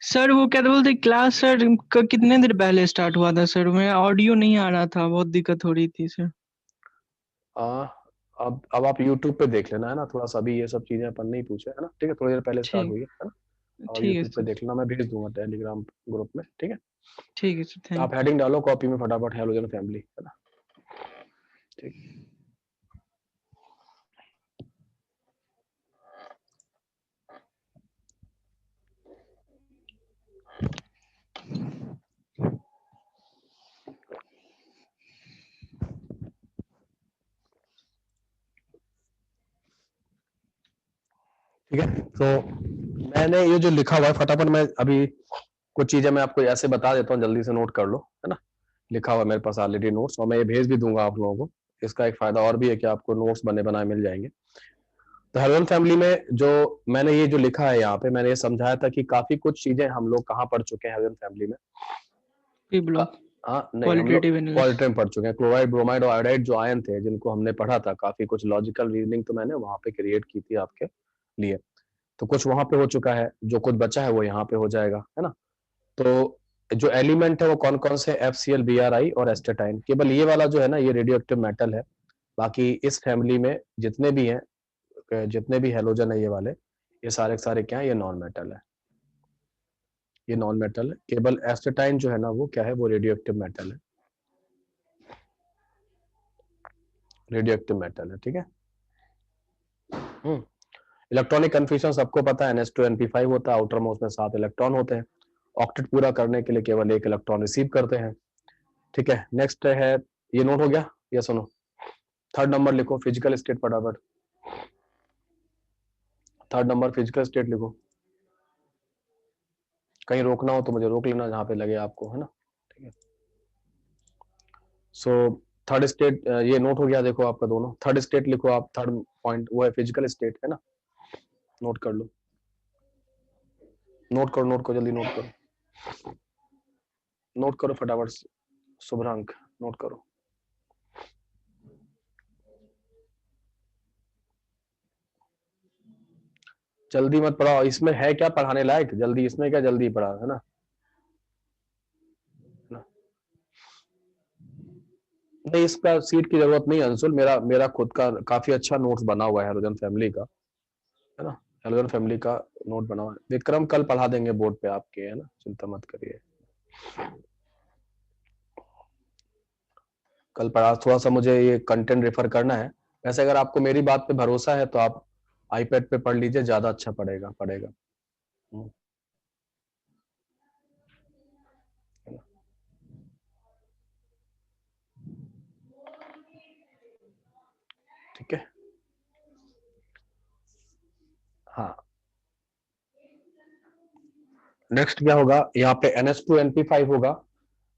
सर वो क्या बोलते क्लास सर कितने देर पहले स्टार्ट हुआ था सर? मेरा ऑडियो नहीं आ रहा था, बहुत दिक्कत हो रही थी सर। अब आप YouTube पे देख लेना है ना, थोड़ा सा अभी ये सब चीजें अपन नहीं पूछे है ना, ठीक है, थोड़ी देर पहले स्टार्ट ठीक, हुई है ना। और ठीक है YouTube पे सर। देख लेना, मैं भेज दूंगा टेलीग्राम ग्रुप में, ठीक है। ठीक है सर, थैंक आप हेडिंग डालो कॉपी में फटाफट, हैलोजन फैमिली, है ना, ठीक। ठीक है, तो मैंने ये जो लिखा हुआ है फटाफट मैं अभी कुछ चीजें मैं आपको ऐसे बता देता हूँ, जल्दी से नोट कर लो, है ना। लिखा हुआ है मेरे पास ऑलरेडी नोट्स, और मैं ये भेज भी दूंगा आप लोगों को। इसका एक फायदा और भी है कि आपको नोट्स बने बनाए मिल जाएंगे। तो हेलोजन फैमिली में जो मैंने ये जो लिखा है यहाँ पे, मैंने ये समझाया था कि काफी कुछ चीजें हम लोग कहाँ पढ़ चुके हैं हेलोजन फैमिली में। ब्लॉक हाँ नहीं, हम लोग क्वालिटेटिव एनालिसिस। क्वालिटी में पढ़ चुके हैं। क्लोराइड, ब्रोमाइड और आयोडाइड जो आयन थे, जिनको हमने पढ़ा था, काफी कुछ लॉजिकल रीजनिंग तो मैंने वहां पे क्रिएट की थी आपके लिए। तो कुछ वहां पे हो चुका है, जो कुछ बचा है वो यहाँ पे हो जाएगा, है ना। तो जो एलिमेंट है वो कौन कौन से, FCl, BRI और एस्टेटाइन। केवल ये वाला जो है ना, ये रेडियो एक्टिव मेटल है। बाकी इस फैमिली में जितने भी हैं, जितने भी हेलोजन है ये वाले, ये सारे सारे क्या है, ये नॉन मेटल है। ये नॉन मेटल है। केवल एस्टेटाइन जो है ना, वो क्या है, वो रेडियो एक्टिव मेटल है। रेडियो एक्टिव मेटल है, ठीक है। इलेक्ट्रॉनिक कन्फ्यूजन सबको पता है, NH2NP5 होता है, आउटर मोस्ट में 7 इलेक्ट्रॉन होते हैं। ऑक्टेट पूरा करने के लिए केवल 1 इलेक्ट्रॉन रिसीव करते हैं, ठीक है। नेक्स्ट है, ये नोट हो गया, ये सुनो। थर्ड नंबर लिखो, फिजिकल स्टेट फटाफट। थर्ड नंबर फिजिकल स्टेट लिखो। कहीं रोकना हो तो मुझे रोक लेना, जहां पे लगे आपको, है ना, ठीक है। सो थर्ड स्टेट, ये नोट हो गया, देखो आपका दोनों। थर्ड स्टेट लिखो आप, थर्ड पॉइंट वो है फिजिकल स्टेट, है ना। नोट कर लो, नोट करो, नोट करो, जल्दी नोट करो, नोट करो फटाफट। शुभ्रांक नोट करो। जल्दी मत पढ़ाओ, इसमें है क्या पढ़ाने लायक, जल्दी, इसमें क्या जल्दी पढ़ा, है ना। नहीं, इसका सीट की जरूरत नहीं अंशुल, मेरा मेरा खुद का काफी अच्छा नोट्स बना हुआ है हेलोजन फैमिली का, है ना। हेलोजन फैमिली का नोट बना हुआ है। विक्रम कल पढ़ा देंगे बोर्ड पे आपके, है ना, चिंता मत करिए। कल पढ़ा, थोड़ा सा मुझे ये कंटेंट रेफर करना है। वैसे अगर आपको मेरी बात पे भरोसा है तो आप आईपैड पे पढ़ लीजिए, ज्यादा अच्छा पड़ेगा। ठीक है, हाँ। नेक्स्ट क्या होगा, यहाँ पे NH2NP5 होगा।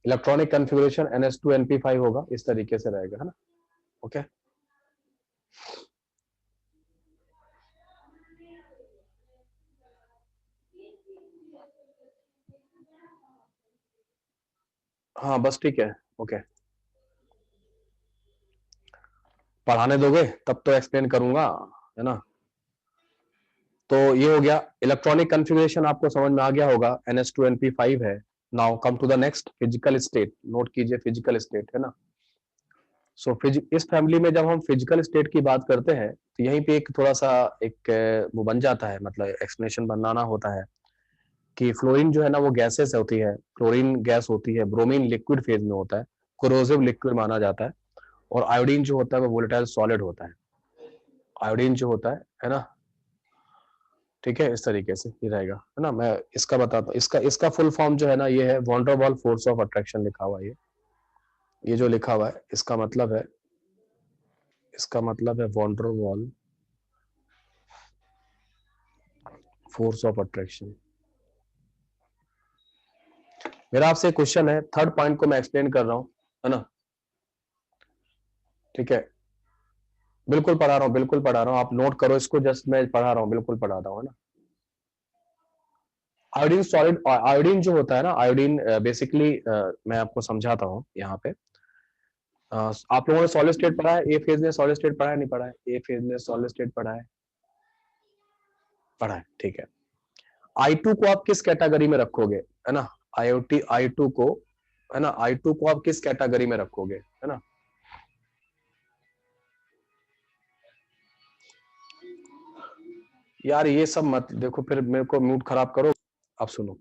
इलेक्ट्रॉनिक कन्फिगरेशन NH2NP5 होगा, इस तरीके से रहेगा, है ना। ओके, हाँ बस ठीक है, ओके। पढ़ाने दोगे तब तो एक्सप्लेन करूंगा, है ना। तो ये हो गया इलेक्ट्रॉनिक कन्फिगरेशन, आपको समझ में आ गया होगा, NH2NP5 है। Now come to the next, physical state. Note कीजिए फिजिकल स्टेट, है ना। सो इस फैमिली में जब हम फिजिकल स्टेट की बात करते हैं, तो यहीं पे एक थोड़ा सा एक वो बन जाता है, मतलब एक्सप्लेनेशन बनाना होता है कि फ्लोरीन जो है ना, वो गैसेस होती है। क्लोरीन गैस होती है, ब्रोमीन लिक्विड फेज में होता है, कोरोसिव लिक्विड माना जाता है। और आयोडीन जो होता है वो वोलेटाइल सॉलिड होता है। आयोडीन जो होता है ना, ठीक है, इस तरीके से ही रहेगा, है ना। मैं इसका बताता हूँ, इसका इसका फुल फॉर्म जो है ना, ये है von der Waals force of attraction लिखा हुआ है। ये जो लिखा हुआ है, इसका मतलब है von der Waals force of attraction. मेरा आपसे क्वेश्चन है, थर्ड पॉइंट को मैं एक्सप्लेन कर रहा हूं, है ना, ठीक है। बिल्कुल पढ़ा रहा हूँ, बिल्कुल पढ़ा रहा हूँ, आप नोट करो इसको, जस्ट मैं पढ़ा रहा हूँ, बिल्कुल पढ़ा रहा हूँ, है ना। आयोडीन सॉलिड, आयोडीन जो होता है ना, आयोडीन बेसिकली मैं आपको समझाता हूँ यहाँ पे। आप लोगों ने सॉलिड स्टेट पढ़ा है, ए फेज में सॉलिड स्टेट पढ़ा है, नहीं पढ़ा है? ए फेज में सॉलिड स्टेट पढ़ा है, ठीक है। I2 को आप किस कैटेगरी में रखोगे, है ना, IoT I2 को, है ना, I2 को आप किस कैटेगरी में रखोगे, है ना? यार ये सब मत देखो, फिर मेरे को मूड खराब करो। अब सुनो,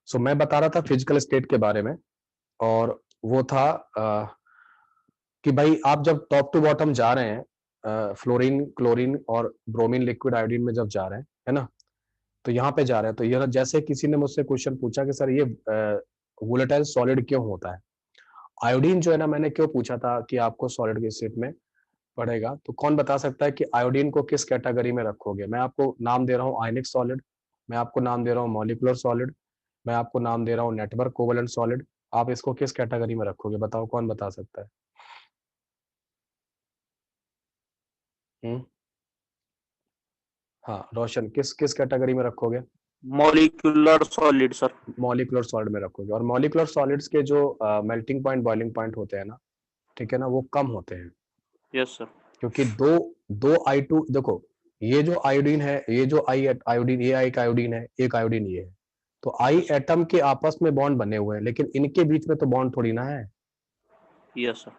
सो मैं बता रहा था फिजिकल स्टेट के बारे में, और वो था कि भाई आप जब टॉप टू बॉटम जा रहे हैं, फ्लोरीन, क्लोरीन और ब्रोमीन, लिक्विड आयोडीन में जब जा रहे हैं, है ना, तो यहाँ पे जा रहे हैं, तो ये जैसे किसी ने मुझसे क्वेश्चन पूछा कि सर ये वोलेटाइल सॉलिड क्यों होता है, आयोडीन जो है ना, मैंने क्यों पूछा था कि आपको सॉलिड के स्टेट में पड़ेगा, तो कौन बता सकता है कि आयोडीन को किस कैटेगरी में रखोगे? मैं आपको नाम दे रहा हूँ आयनिक सॉलिड, मैं आपको नाम दे रहा हूँ मॉलिकुलर सॉलिड, मैं आपको नाम दे रहा हूँ नेटवर्क कोवेलेंट सॉलिड, आप इसको किस कैटेगरी में रखोगे? बताओ, कौन बता सकता है? हाँ रोशन, किस किस कैटेगरी में रखोगे? Molecular solid sir. Molecular solid में रखोगे, और मॉलिकुलर सॉलिड्स के जो मेल्टिंग पॉइंट, बॉइलिंग पॉइंट होते हैं ना, ठीक है ना, वो कम होते हैं, यस सर। क्योंकि दो दो I2, देखो ये जो आयोडीन है, ये जो आयोडीन, ये एक आयोडीन है, एक आयोडीन ये है, तो आई एटम के आपस में बॉन्ड बने हुए हैं, लेकिन इनके बीच में तो बॉन्ड थोड़ी ना है, यस सर।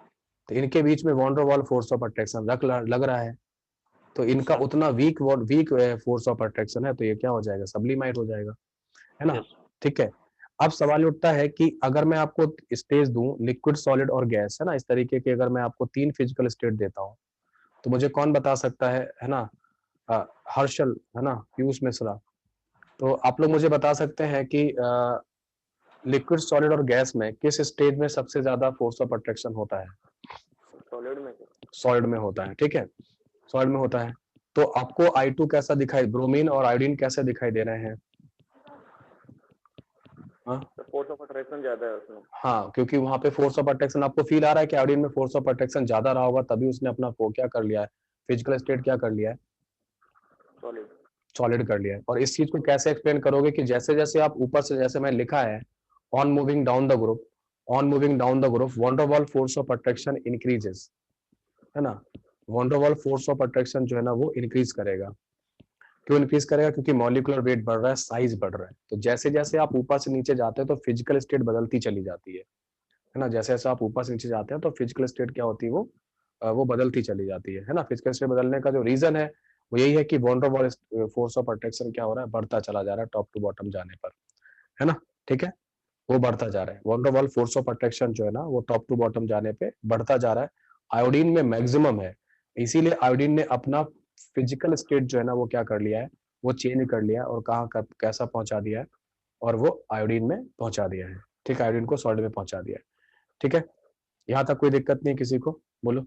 तो इनके बीच में von der Waals force of attraction लग रहा है, तो इनका सर। उतना वीक फोर्स ऑफ अट्रैक्शन है, तो ये क्या हो जाएगा? सब्लिमाइट हो जाएगा, है ना? यस। ठीक है। अब सवाल उठता है कि अगर मैं आपको स्टेज दूं, लिक्विड, सॉलिड और गैस, है ना, इस तरीके के अगर मैं आपको 3 फिजिकल स्टेट देता हूं, तो मुझे कौन बता सकता है ना? हर्षल, है ना, पीयूष मिश्रा, तो आप लोग मुझे बता सकते हैं कि लिक्विड, सॉलिड और गैस में किस स्टेज में सबसे ज्यादा फोर्स ऑफ अट्रैक्शन होता है? सॉलिड में होता है, ठीक है, सॉलिड में होता है। तो आपको I2 कैसा दिखाई, ब्रोमीन और आयोडीन कैसे दिखाई दे रहे हैं? फोर्स ऑफ अट्रैक्शन ज्यादा है उसमें। हाँ, क्योंकि वहां पे फोर्स ऑफ अट्रैक्शन आपको फील आ रहा है कि आयोडीन में फोर्स ऑफ अट्रैक्शन ज्यादा रहा होगा, तभी उसने अपना क्या कर लिया है, फिजिकल स्टेट क्या कर लिया है, सॉलिड। सॉलिड कर लिया है। और इस चीज को कैसे एक्सप्लेन करोगे कि जैसे जैसे आप ऊपर से, जैसे मैं लिखा है, on moving down the group, on moving down the group van der Waals force of attraction increases, है ना, von der Waals force of attraction जो है ना वो इंक्रीज करेगा। क्यों इंक्रीज करेगा? क्योंकि मॉलिकुलर वेट बढ़ रहा है, साइज बढ़ रहा है, तो जैसे जैसे आप ऊपर से नीचे जाते हैं तो फिजिकल स्टेट बदलती चली जाती है ना, जैसे जैसे आप ऊपर से नीचे जाते हैं तो फिजिकल स्टेट क्या होती है, वो बदलती चली जाती है ना। फिजिकल स्टेट बदलने का जो रीजन है वो यही है कि von der Waals force of attraction क्या हो रहा है, बढ़ता चला जा रहा है टॉप टू बॉटम जाने पर, है ना, ठीक है, वो बढ़ता जा रहा है। Von der Waals force of attraction जो है ना वो टॉप टू बॉटम जाने पे बढ़ता जा रहा है, आयोडीन में मैक्सिमम है, इसीलिए आयोडीन ने अपना फिजिकल स्टेट जो है ना वो क्या कर लिया है, वो चेंज कर लिया और कहाँ कैसा पहुंचा दिया है, और वो आयोडीन में पहुंचा दिया है, ठीक है, आयोडीन को सॉल्ट में पहुंचा दिया है, ठीक है, यहाँ तक कोई दिक्कत नहीं किसी को? बोलो।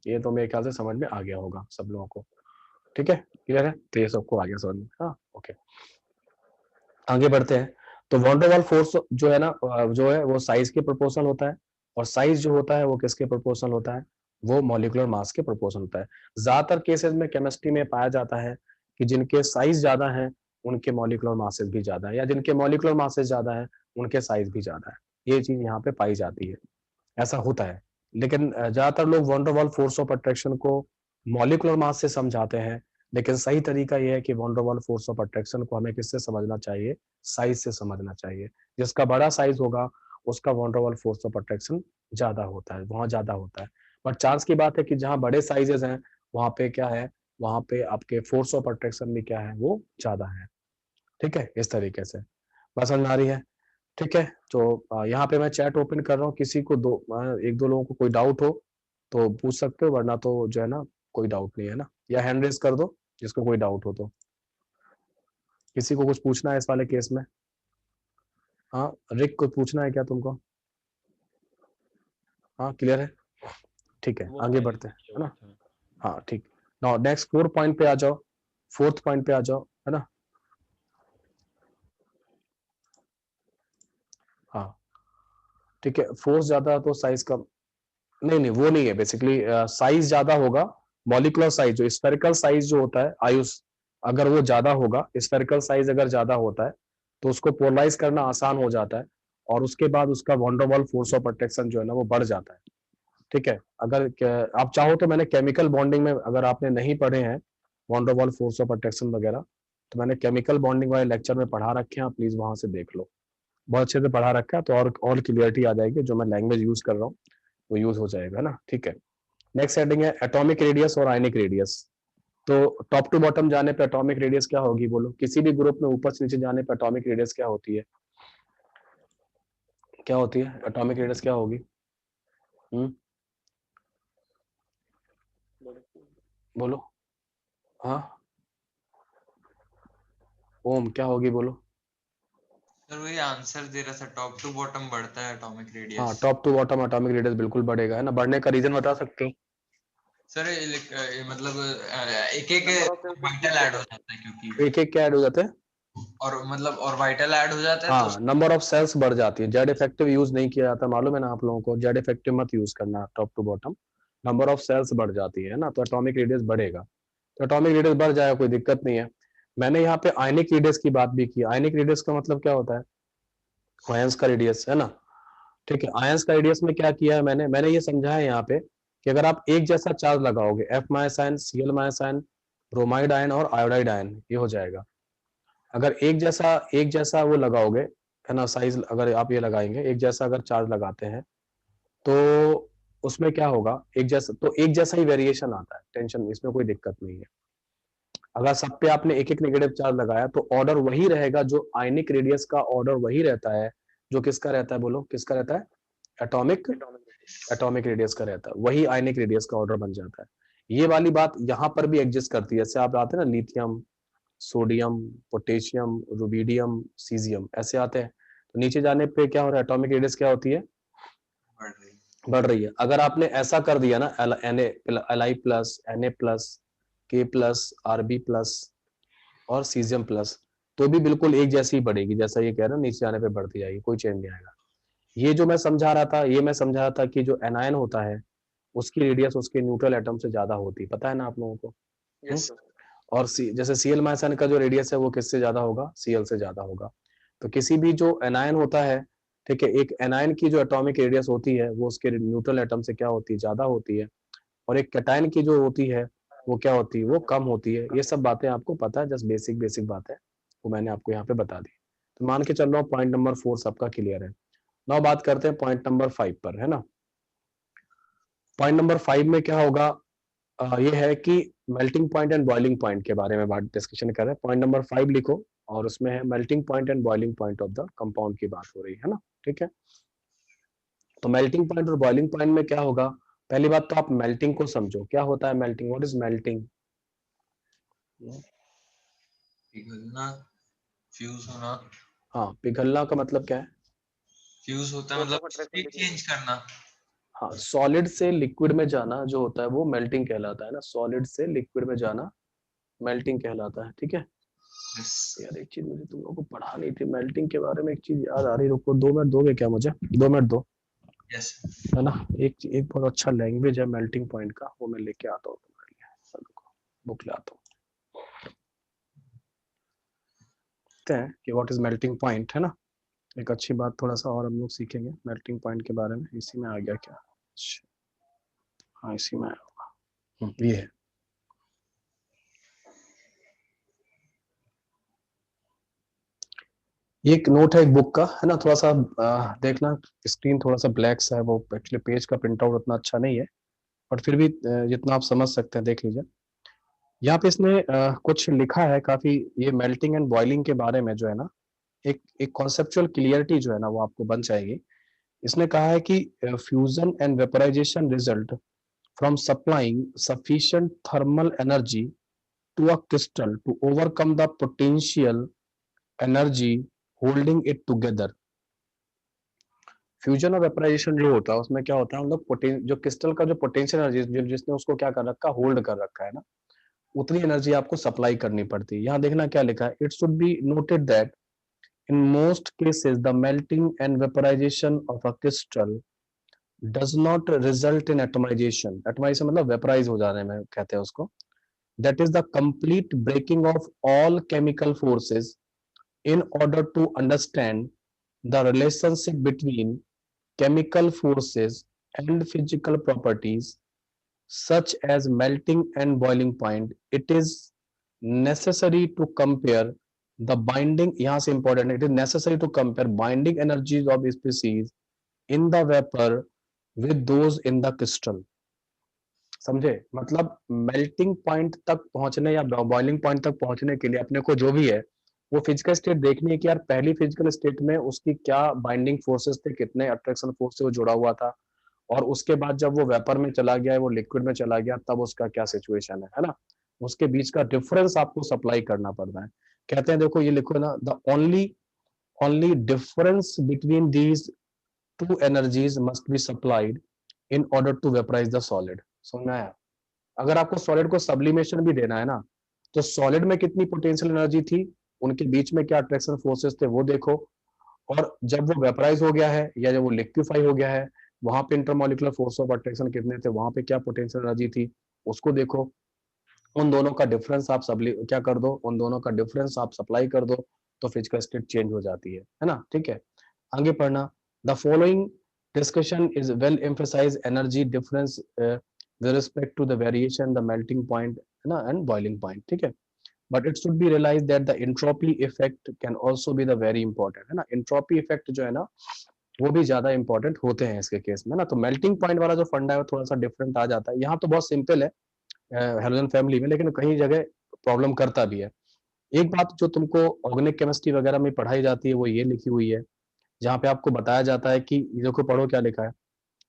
ये तो मेरे ख्याल से समझ में आ गया होगा सब लोगों को, ठीक है, क्लियर है, तो ये सबको आ गया समझ में, हाँ ओके, आगे बढ़ते हैं। तो वॉन डर वाल फोर्स जो है ना, जो है वो साइज के प्रोपोर्शनल होता है, और साइज जो होता है वो किसके प्रोपोर्शनल होता है, वो मॉलिक्यूलर मास के प्रोपोर्शनल होता है। ज्यादातर केसेस में केमिस्ट्री में पाया जाता है कि जिनके साइज ज्यादा है उनके मॉलिक्यूलर मासेस भी ज्यादा है, या जिनके मॉलिक्यूलर मासेस ज्यादा है उनके साइज भी ज्यादा है, ये चीज यहाँ पे पाई जाती है, ऐसा होता है। लेकिन ज्यादातर लोग van der Waals force of attraction को मॉलिक्यूलर मास से समझाते हैं, लेकिन सही तरीका यह है कि von der Waals force of attraction को हमें किससे समझना चाहिए, साइज से समझना चाहिए। जिसका बड़ा साइज होगा उसका von der Waals force of attraction ज्यादा होता है, वहां ज्यादा होता है। बट चांस की बात है कि जहां बड़े साइजेस हैं वहां पे क्या है, वहां पे आपके फोर्स ऑफ अट्रैक्शन भी क्या है, वो ज्यादा है, ठीक है, इस तरीके से बात समझ में आ रही है, ठीक है। तो यहाँ पे मैं चैट ओपन कर रहा हूँ, किसी को एक दो लोगों को कोई डाउट हो तो पूछ सकते हो, वरना तो जो है ना कोई डाउट नहीं है ना, या हैंड रेज कर दो जिसको कोई डाउट हो तो। किसी को कुछ पूछना है इस वाले केस में? हाँ रिक, कुछ पूछना है क्या तुमको? हाँ क्लियर है, ठीक है, आगे बढ़ते हैं, है ना, हाँ ठीक। नाउ नेक्स्ट 4 पॉइंट पे आ जाओ, 4th पॉइंट पे आ जाओ, है ना, हाँ ठीक है, फोर्स ज्यादा तो साइज कम, नहीं नहीं वो नहीं है, बेसिकली साइज ज्यादा होगा, मॉलिकुलर साइज जो स्फेरिकल साइज जो होता है आयुष, अगर वो ज्यादा होगा, स्फेरिकल साइज अगर ज्यादा होता है तो उसको पोलराइज करना आसान हो जाता है, और उसके बाद उसका von der Waals force of attraction जो है ना वो बढ़ जाता है, ठीक है। अगर आप चाहो तो मैंने केमिकल बॉन्डिंग में, अगर आपने नहीं पढ़े हैं von der Waals force of attraction वगैरह, तो मैंने केमिकल बॉन्डिंग वाले लेक्चर में पढ़ा रखे हैं, आप प्लीज वहां से देख लो, बहुत अच्छे से पढ़ा रखा है, तो और क्लियरिटी आ जाएगी, जो मैं लैंग्वेज यूज कर रहा हूँ वो यूज हो जाएगा ना, ठीक है। नेक्स्ट हेडिंग है एटॉमिक रेडियस और आयनिक रेडियस। तो टॉप टू बॉटम जाने पे एटॉमिक रेडियस क्या होगी बोलो, किसी भी ग्रुप में ऊपर से नीचे जाने पे एटॉमिक रेडियस क्या होती है, क्या होती है एटॉमिक रेडियस क्या होगी? बोलो, हाँ ओम क्या होगी बोलो? सर वही आंसर दे रहा था, टॉप टू बॉटम बढ़ता है एटॉमिक हाँ radius. Top to bottom atomic radius बिल्कुल बढ़ेगा, है ना। बढ़ने का रीजन बता सकते हो? सर मतलब एक एक वाइटल ऐड हो जाता है, क्योंकि एक एक क्या ऐड हो जाते हैं, और मतलब और वाइटल ऐड हो जाता है तो हाँ नंबर ऑफ सेल्स बढ़ जाती है। जेड इफेक्टिव यूज नहीं किया जाता, मालूम है ना आप लोगों को, जेड इफेक्टिव मत यूज करना top to bottom, number of shells बढ़ जाती है ना, तो एटॉमिक रेडियस बढ़ेगा, तो एटॉमिक रेडियस बढ़ जाएगा, कोई दिक्कत नहीं है। मैंने यहाँ पे आयनिक रेडियस की बात भी की। आयनिक रेडियस का मतलब क्या होता है? आयंस का रेडियस, है ना, ठीक है। आयंस का रेडियस में क्या किया है मैंने ये समझा है यहाँ पे कि अगर आप एक जैसा चार्ज लगाओगे, F minus CL minus bromide ion और आयोडाइड आयन, ये हो जाएगा। अगर एक जैसा वो लगाओगे, है ना, साइज अगर आप ये लगाएंगे, एक जैसा अगर चार्ज लगाते हैं तो उसमें क्या होगा, एक जैसा ही वेरिएशन आता है, टेंशन, इसमें कोई दिक्कत नहीं है। अगर सब पे आपने एक एक नेगेटिव चार्ज लगाया तो ऑर्डर वही रहेगा, जो आयनिक रेडियस का ऑर्डर वही रहता है जो किसका रहता है बोलो, किसका रहता है? एटॉमिक रेडियस का रहता है, वही आयनिक रेडियस का ऑर्डर बन जाता है। ये वाली बात यहाँ पर भी एग्जिस्ट करती है, जैसे आप आते हैं ना lithium, sodium, potassium, rubidium, caesium, ऐसे आते हैं, तो नीचे जाने पे क्या हो रहा है, एटॉमिक रेडियस क्या होती है? बढ़ रही है। अगर आपने ऐसा कर दिया ना, Li plus, Na plus, K plus, Rb plus और सीजियम प्लस, तो भी बिल्कुल एक जैसी ही बढ़ेगी, जैसा ये कह रहे हैं नीचे जाने पे बढ़ती जाएगी, कोई चेंज नहीं आएगा। ये जो मैं समझा रहा था, ये मैं समझा रहा था कि जो एनायन होता है उसकी रेडियस उसके न्यूट्रल एटम से ज्यादा होती है, पता है ना आप लोगों को? Yes sir. और जैसे Cl माइनस का जो रेडियस है वो किससे ज्यादा होगा? Cl से ज्यादा होगा। तो किसी भी जो एनायन होता है, ठीक है, एक एनायन की जो एटॉमिक रेडियस होती है वो उसके न्यूट्रल एटम से क्या होती है? ज्यादा होती है। और एक कैटायन की जो होती है वो क्या होती है? वो कम होती है। ये सब बातें आपको पता है, जस्ट बेसिक बातें वो मैंने आपको यहाँ पे बता दी। तो मान के चल रहा हूँ पॉइंट नंबर 4 सबका क्लियर है। नाउ बात करते हैं पॉइंट नंबर 5 पर, है ना। पॉइंट नंबर 5 में क्या होगा, ये है कि melting point and boiling point के बारे में बात डिस्कशन कर रहे हैं। पॉइंट नंबर 5 लिखो, और उसमें है melting point and boiling point of the compound की बात हो रही है ना, ठीक है। तो मेल्टिंग पॉइंट और बॉइलिंग पॉइंट में क्या होगा, पहली बात तो आप मेल्टिंग को समझो, क्या होता है मेल्टिंग, व्हाट इज मेल्टिंग? पिघलना, फ्यूज होना। हाँ, पिघलना का मतलब क्या है? फ्यूज होता है मतलब स्टेट चेंज करना। हाँ, सॉलिड से लिक्विड में जाना जो होता है वो मेल्टिंग कहलाता है ना, सॉलिड से लिक्विड में जाना मेल्टिंग कहलाता है, ठीक है। यार एक चीज मुझे तुम लोगों को पढ़ा नहीं थी मेल्टिंग के बारे में, एक चीज याद आ रही, रुको 2 मिनट दोगे क्या मुझे? 2 मिनट दो, यस है ना। एक बहुत अच्छा लैंग्वेज है मेल्टिंग पॉइंट का, वो मैं लेके आता हूँ तुम्हारे लिए, रुको बुक ले आता हूँ कि व्हाट इज मेल्टिंग पॉइंट, है ना। एक अच्छी बात थोड़ा सा और हम लोग सीखेंगे मेल्टिंग पॉइंट के बारे में। इसी में आ गया क्या? अच्छा, हाँ इसी में आया होगा, ये है। ये एक नोट है एक बुक का, है ना, थोड़ा सा देखना, स्क्रीन थोड़ा सा ब्लैक सा है, वो एक्चुअली पेज का प्रिंट आउट उतना अच्छा नहीं है, बट फिर भी जितना आप समझ सकते हैं देख लीजिए। यहाँ पे इसने कुछ लिखा है काफी, ये मेल्टिंग एंड बॉइलिंग के बारे में जो है ना, एक कॉन्सेप्चुअल क्लियरिटी जो है ना वो आपको बन जाएगी। इसने कहा है कि fusion and vaporization result from supplying sufficient thermal energy to a crystal to overcome the potential energy holding it together. Fusion और वेपराइजेशन जो होता है उसमें क्या होता है, हम लोग जो क्रिस्टल का जो पोटेंशियल एनर्जी जिसने उसको क्या कर रखा, होल्ड कर रखा है ना, उतनी एनर्जी आपको सप्लाई करनी पड़ती है। यहाँ देखना क्या लिखा है, it should be noted that in most cases the melting and vaporization of a crystal does not result in atomization. Atomization मतलब वेपराइज हो जाने में कहते हैं उसको। That is the complete breaking of all chemical forces in order to understand the relationship between chemical forces and physical properties such as melting and boiling point. It is necessary to compare the binding, यहाँ से important है, it is necessary to compare binding energies of species in the vapor with those in the crystal. समझे? मतलब मेल्टिंग पॉइंट तक पहुंचने या बॉइलिंग पॉइंट तक पहुंचने के लिए अपने को जो भी है वो फिजिकल स्टेट देखनी है कि यार पहली फिजिकल स्टेट में उसकी क्या बाइंडिंग फोर्सेस थे, कितने अट्रैक्शन फोर्स से वो जुड़ा हुआ था, और उसके बाद जब वो वेपर में चला गया, वो लिक्विड में चला गया, तब उसका क्या सिचुएशन है ना, उसके बीच का डिफरेंस आपको सप्लाई करना पड़ता है। कहते हैं देखो ये लिखो ना, the only difference between these two energies must be supplied in order to vaporize the solid. समझ में आया? अगर आपको सॉलिड को सब्लिमेशन भी देना है ना, तो सॉलिड में कितनी पोटेंशियल एनर्जी थी, उनके बीच में क्या अट्रैक्शन फोर्सेस थे वो देखो, और जब वो वेपराइज हो गया है या जब वो लिक्विफाई हो गया है, वहां पे इंटरमोलिकुलर फोर्स ऑफ अट्रैक्शन कितने थे, वहां पे क्या पोटेंशियल एनर्जी थी, उसको देखो। उन दोनों का डिफरेंस आप क्या कर दो, उन दोनों का डिफरेंस आप सप्लाई कर दो, तो फिजिकल स्टेट चेंज हो जाती है ना। ठीक है, आगे पढ़ना। The following discussion is well emphasize energy difference with respect to the variation, the melting point and boiling point. ठीक है, but it should be realized that the entropy effect can also be the very important है ना। entropy effect जो है ना वो भी ज्यादा इंपॉर्टेंट होते हैं इसके केस में ना। तो मेल्टिंग पॉइंट वाला जो फंडा है वो थोड़ा सा डिफरेंट आ जाता है। यहाँ तो बहुत सिंपल है हेलोजन फैमिली में, लेकिन कहीं जगह प्रॉब्लम करता भी है। एक बात जो तुमको ऑर्गेनिक केमिस्ट्री वगैरह में पढ़ाई जाती है वो ये लिखी हुई है, जहाँ पे आपको बताया जाता है कि देखो पढ़ो क्या लिखा है।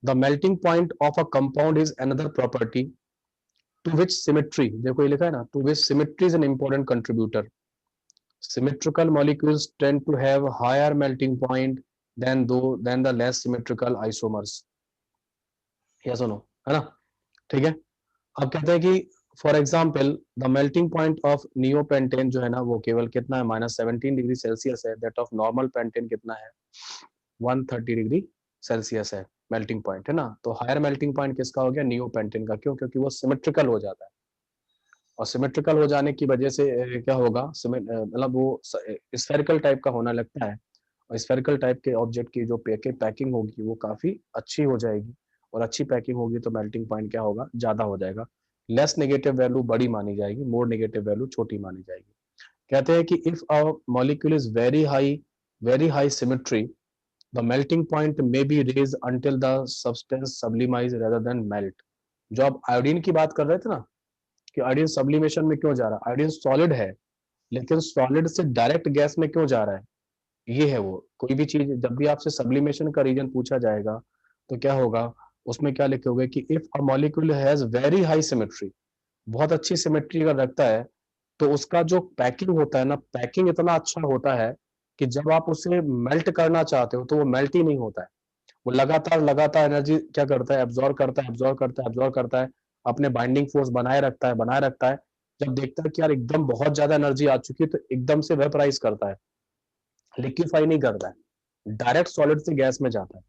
The melting point of a compound is another property to which symmetry, देखो ये लिखा है ना, to which symmetry is an important contributor. Symmetrical molecules tend to have higher melting point than the less symmetrical isomers. Yes or no? है ना? ठीक है, अब कहते हैं कि for example the melting point of neopentane जो है ना वो केवल कितना है, -17 डिग्री सेल्सियस है। दैट ऑफ नॉर्मल पेंटेन कितना है, 130 डिग्री सेल्सियस है मेल्टिंग पॉइंट, है ना। तो हायर मेल्टिंग पॉइंट किसका हो गया, नियोपेंटेन का। क्यों? क्योंकि वो सिमेट्रिकल हो जाता है, और सिमेट्रिकल हो जाने की वजह से क्या होगा, मतलब वो स्फेरिकल टाइप का होने लगता है, और स्फेरिकल टाइप के ऑब्जेक्ट की जो पैकिंग होगी वो काफी अच्छी हो जाएगी, और अच्छी पैकिंग होगी तो मेल्टिंग पॉइंट क्या होगा, ज्यादा हो जाएगा। लेस नेगेटिव वैल्यू बड़ी मानी जाएगी, मोर नेगेटिव वैल्यू छोटी मानी जाएगी। कहते हैं कि if a molecule is very high symmetry, the melting point may be raised until the substance sublimates rather than melt. जो आप आयोडीन की बात कर रहे थे ना कि आयोडीन सब्लिमेशन में क्यों जा रहा है, आयोडीन सॉलिड है लेकिन सॉलिड से डायरेक्ट गैस में क्यों जा रहा है, ये है वो। कोई भी चीज जब भी आपसे सब्लिमेशन का रीजन पूछा जाएगा तो क्या होगा, उसमें क्या लिखोगे कि if a molecule has very high symmetry, बहुत अच्छी सिमेट्री अगर रखता है, तो उसका जो पैकिंग होता है ना, पैकिंग इतना अच्छा होता है कि जब आप उसे मेल्ट करना चाहते हो तो वो मेल्ट ही नहीं होता है। वो लगातार एनर्जी क्या करता है, एब्जॉर्ब करता है, अपने बाइंडिंग फोर्स बनाए रखता है। जब देखता है कि यार एकदम बहुत ज्यादा एनर्जी आ चुकी है तो एकदम से वेपराइज करता है, लिक्विफाई नहीं करता है, डायरेक्ट सॉलिड से गैस में जाता है।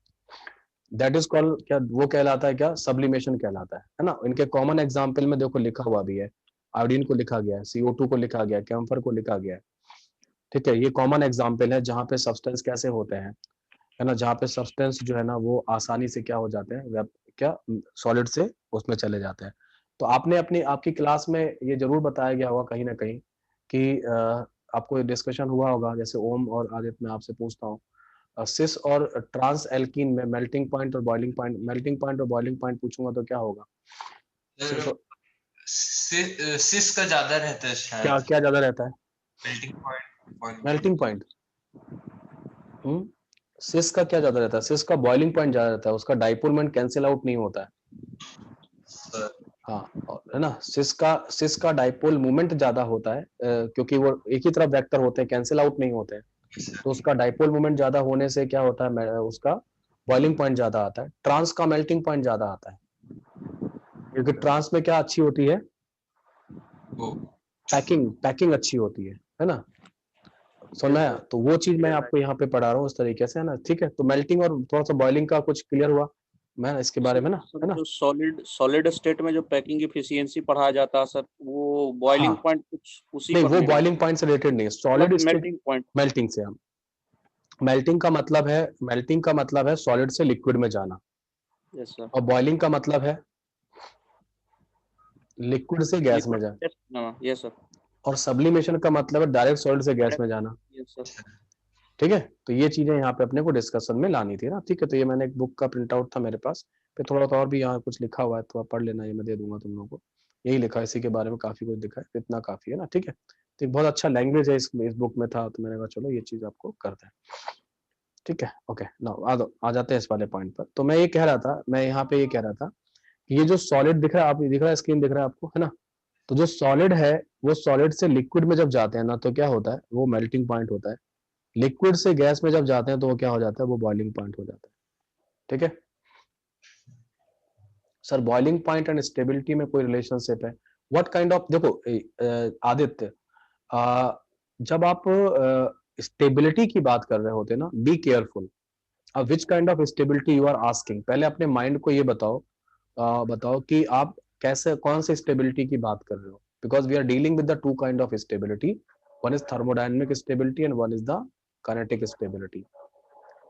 दैट इज कॉल्ड क्या, वो कहलाता है क्या, सब्लिमेशन कहलाता है ना। इनके कॉमन एग्जाम्पल में देखो लिखा हुआ भी है, आयोडीन को लिखा गया है, CO2 को लिखा गया है, कैम्फर को लिखा गया है। ठीक है, ये कॉमन एग्जाम्पल है जहाँ पे सब्सटेंस कैसे होते हैं, है ना, जहाँ पे सब्सटेंस जो है ना वो आसानी से क्या हो जाते हैं, क्या सॉलिड से उसमें चले जाते हैं। तो आपने आपकी क्लास में ये जरूर बताया गया होगा कहीं ना कहीं कि आपको डिस्कशन हुआ होगा, जैसे ओम और आदित्य मैं आपसे पूछता हूँ, सिस और ट्रांस एल्कीन में मेल्टिंग पॉइंट और बॉइलिंग पॉइंट पूछूंगा तो क्या होगा, सिस का ज्यादा रहता है शायद। क्या ज्यादा रहता है, मेल्टिंग पॉइंट। सिस का क्या ज्यादा रहता है, सिस का बॉइलिंग पॉइंट ज्यादा रहता है, उसका डाइपोल मोमेंट कैंसिल आउट नहीं होता है। हाँ, है ना, सिस का डाइपोल मोमेंट ज्यादा होता है क्योंकि वो एक ही तरफ वेक्टर होते हैं, कैंसिल आउट नहीं होते हैं, तो उसका डाइपोल मोमेंट ज्यादा होने से क्या होता है, उसका बॉइलिंग पॉइंट ज्यादा आता है। ट्रांस का मेल्टिंग पॉइंट ज्यादा आता है, क्योंकि ट्रांस में क्या अच्छी होती है, पैकिंग अच्छी होती है ना। सुना है, तो वो चीज मैं आपको यहाँ पे पढ़ा रहा हूँ इस तरीके से, है ना। ठीक है, तो मेल्टिंग और थोड़ा सा बॉइलिंग का कुछ क्लियर हुआ मैं इसके बारे में ना, है ना। जो सॉलिड स्टेट में जो पैकिंग एफिशिएंसी पढ़ाया जाता है सर, वो बॉइलिंग पॉइंट कुछ उसी नहीं, पर वो निर्भर बॉइलिंग पॉइंट से रिलेटेड नहीं है, सॉलिड मेल्टिंग पॉइंट। मेल्टिंग से हम मेल्टिंग का मतलब है सॉलिड से लिक्विड में जाना। Yes sir. और बॉइलिंग का मतलब है लिक्विड से गैस में जाना। Yes sir. और सब्लिमेशन का मतलब है डायरेक्ट सॉलिड से गैस में जाना। ठीक है, तो ये चीजें यहाँ पे अपने को डिस्कशन में लानी थी ना। ठीक है, तो ये मैंने एक बुक का प्रिंट आउट था मेरे पास, पे थोड़ा सा और भी यहाँ कुछ लिखा हुआ है, तो आप पढ़ लेना, ये मैं दे दूंगा तुम लोगों को। यही लिखा है, इसी के बारे में काफी कुछ लिखा है, इतना काफी है ना। ठीक है, तो एक बहुत अच्छा लैंग्वेज है इस बुक में था, तो मैंने कहा चलो ये चीज आपको करते हैं। ठीक है, ओके, नाउ आ जाते हैं इस वाले पॉइंट पर। तो मैं ये कह रहा था, मैं यहाँ पे ये कह रहा था कि ये जो सॉलिड दिख रहा है, आप दिख रहा है, स्क्रीन दिख रहा है आपको, है ना। तो जो सॉलिड है वो सॉलिड से लिक्विड में जब जाते हैं ना, तो क्या होता है, वो मेल्टिंग पॉइंट होता है। लिक्विड से गैस में जब जाते हैं तो वो क्या हो जाता है, वो बॉइलिंग पॉइंट हो जाता है। ठीक है sir, boiling point and stability में कोई रिलेशनशिप है? व्हाट काइंड ऑफ, देखो आदित्य, जब आप स्टेबिलिटी की बात कर रहे होते हैं ना, be careful, which kind of stability you are asking. पहले अपने माइंड को ये बताओ, बताओ कि आप कैसे, कौन से स्टेबिलिटी की बात कर रहे हो, because we are dealing with the two kind of stability, one is thermodynamic stability and one is the kinetic stability.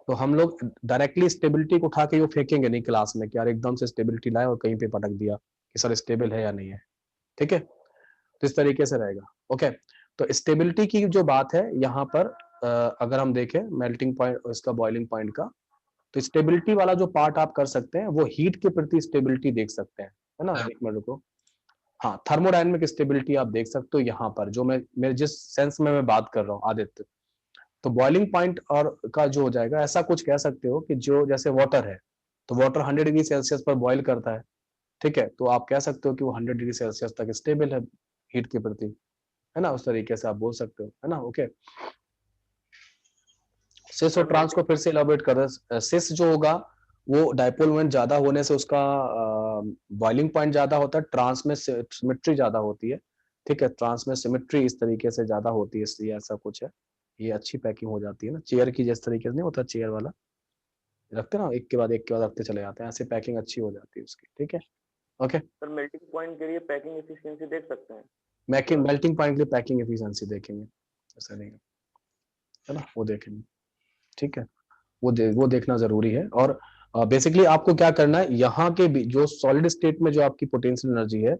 तो हम लोग डायरेक्टली स्टेबिलिटी को उठा के वो फेंकेंगे नहीं क्लास में कि यार एकदम से स्टेबिलिटी लाए और कहीं पे पटक दिया कि सर स्टेबल है या नहीं है। ठीक है, तो इस तरीके से रहेगा। ओके, तो स्टेबिलिटी की जो बात है यहाँ पर, अगर हम देखें मेल्टिंग पॉइंट, इसका बॉइलिंग पॉइंट का, तो स्टेबिलिटी वाला जो पार्ट आप कर सकते हैं वो हीट के प्रति स्टेबिलिटी देख सकते हैं, है ना। एक मिनट रुको, हाँ, थर्मोडायनेमिक स्टेबिलिटी आप देख सकते हो यहाँ पर, जो मैं जिस सेंस में मैं बात कर रहा हूँ आदित्य। तो बॉइलिंग पॉइंट और का जो हो जाएगा, ऐसा कुछ कह सकते हो कि जो जैसे वाटर है, तो वाटर 100 डिग्री सेल्सियस पर बॉईल करता है। ठीक है, तो आप कह सकते हो कि वो 100 डिग्री सेल्सियस तक स्टेबल है हीट के प्रति, है ना। उस तरीके से आप बोल सकते हो, है ना। ओके, सिस और ट्रांस को फिर से इलाबोरेट कर रहे। सिस जो होगा वो डाइपोल मोमेंट ज्यादा होने से उसका बॉइलिंग पॉइंट ज्यादा होता है, ट्रांस में सिमेट्री ज्यादा होती है। ठीक है, ट्रांस में सिमेट्री इस तरीके से ज्यादा होती है, इसलिए ऐसा कुछ है। ये अच्छी पैकिंग हो जाती है ना, चेयर की जिस तरीके से नहीं होता, चेयर वाला रखते ना, एक के बाद रखते चले जाते हैं, ऐसे पैकिंग अच्छी हो जाती है उसकी। ठीक है, ओके। सर मेल्टिंग पॉइंट के लिए पैकिंग एफिशिएंसी देख सकते हैं? मेल्टिंग पॉइंट के लिए पैकिंग एफिशिएंसी देखेंगे, ऐसा नहीं है ना, वो देखेंगे। ठीक है, वो देखना जरूरी है। और बेसिकली आपको क्या करना है, यहाँ के जो सॉलिड स्टेट में जो आपकी पोटेंशियल एनर्जी है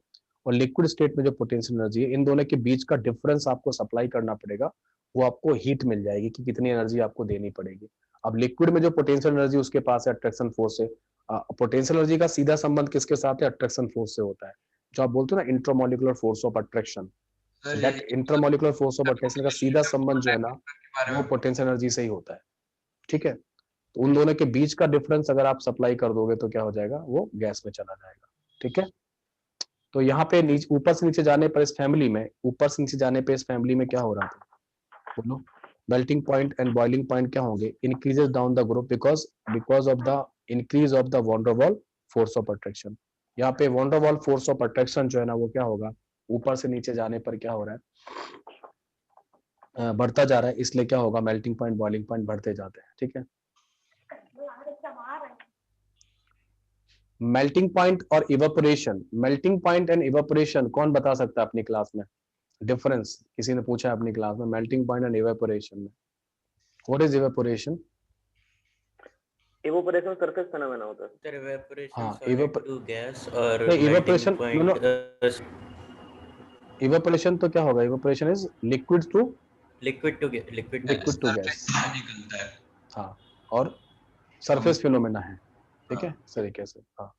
और लिक्विड स्टेट में जो पोटेंशियल एनर्जी है, इन दोनों के बीच का डिफरेंस आपको सप्लाई करना पड़ेगा। वो आपको हीट मिल जाएगी कि कितनी एनर्जी आपको देनी पड़ेगी। अब लिक्विड में जो पोटेंशियल एनर्जी उसके पास है, अट्रैक्शन फोर्स से, पोटेंशियल एनर्जी का सीधा संबंध किसके साथ है, अट्रैक्शन फोर्स से होता है। जो आप बोलते हो ना intramolecular force of attraction, that intramolecular force of attraction का सीधा संबंध जो है ना, वो पोटेंशियल एनर्जी से ही होता है। ठीक है, तो उन दोनों के बीच का डिफरेंस अगर आप सप्लाई कर दोगे तो क्या हो जाएगा, वो गैस में चला जाएगा। ठीक है, तो यहाँ पे ऊपर से नीचे जाने पर इस फैमिली में, ऊपर से नीचे जाने पे इस फैमिली में क्या हो रहा था, बोलो। Melting point and boiling point क्या होंगे, increases down the group because of the increase of the van der Waals force of attraction. यहाँ पे van der Waals force of attraction जो है ना, वो क्या होगा, ऊपर से नीचे जाने पर क्या हो रहा है, बढ़ता जा रहा है, इसलिए क्या होगा, मेल्टिंग पॉइंट बॉइलिंग पॉइंट बढ़ते जाते हैं। ठीक है, मेल्टिंग पॉइंट और evaporation, melting point and evaporation कौन बता सकता है अपनी क्लास में डिफरेंस? किसी ने पूछा है अपनी क्लास में मेल्टिंग पॉइंट एंड इवेपोरेशन में, what is evaporation? Evaporation surface phenomena होता है सर। इवेपोरेशन हाँ, सॉलिड टू गैस और नहीं, मेल्टिंग इवेपोरेशन, पॉइंट इवेपोरेशन तो क्या होगा, evaporation is liquid to liquid to gas. हाँ, और सरफेस फिनोमेना है। ठीक है, इस तरीके से, हाँ,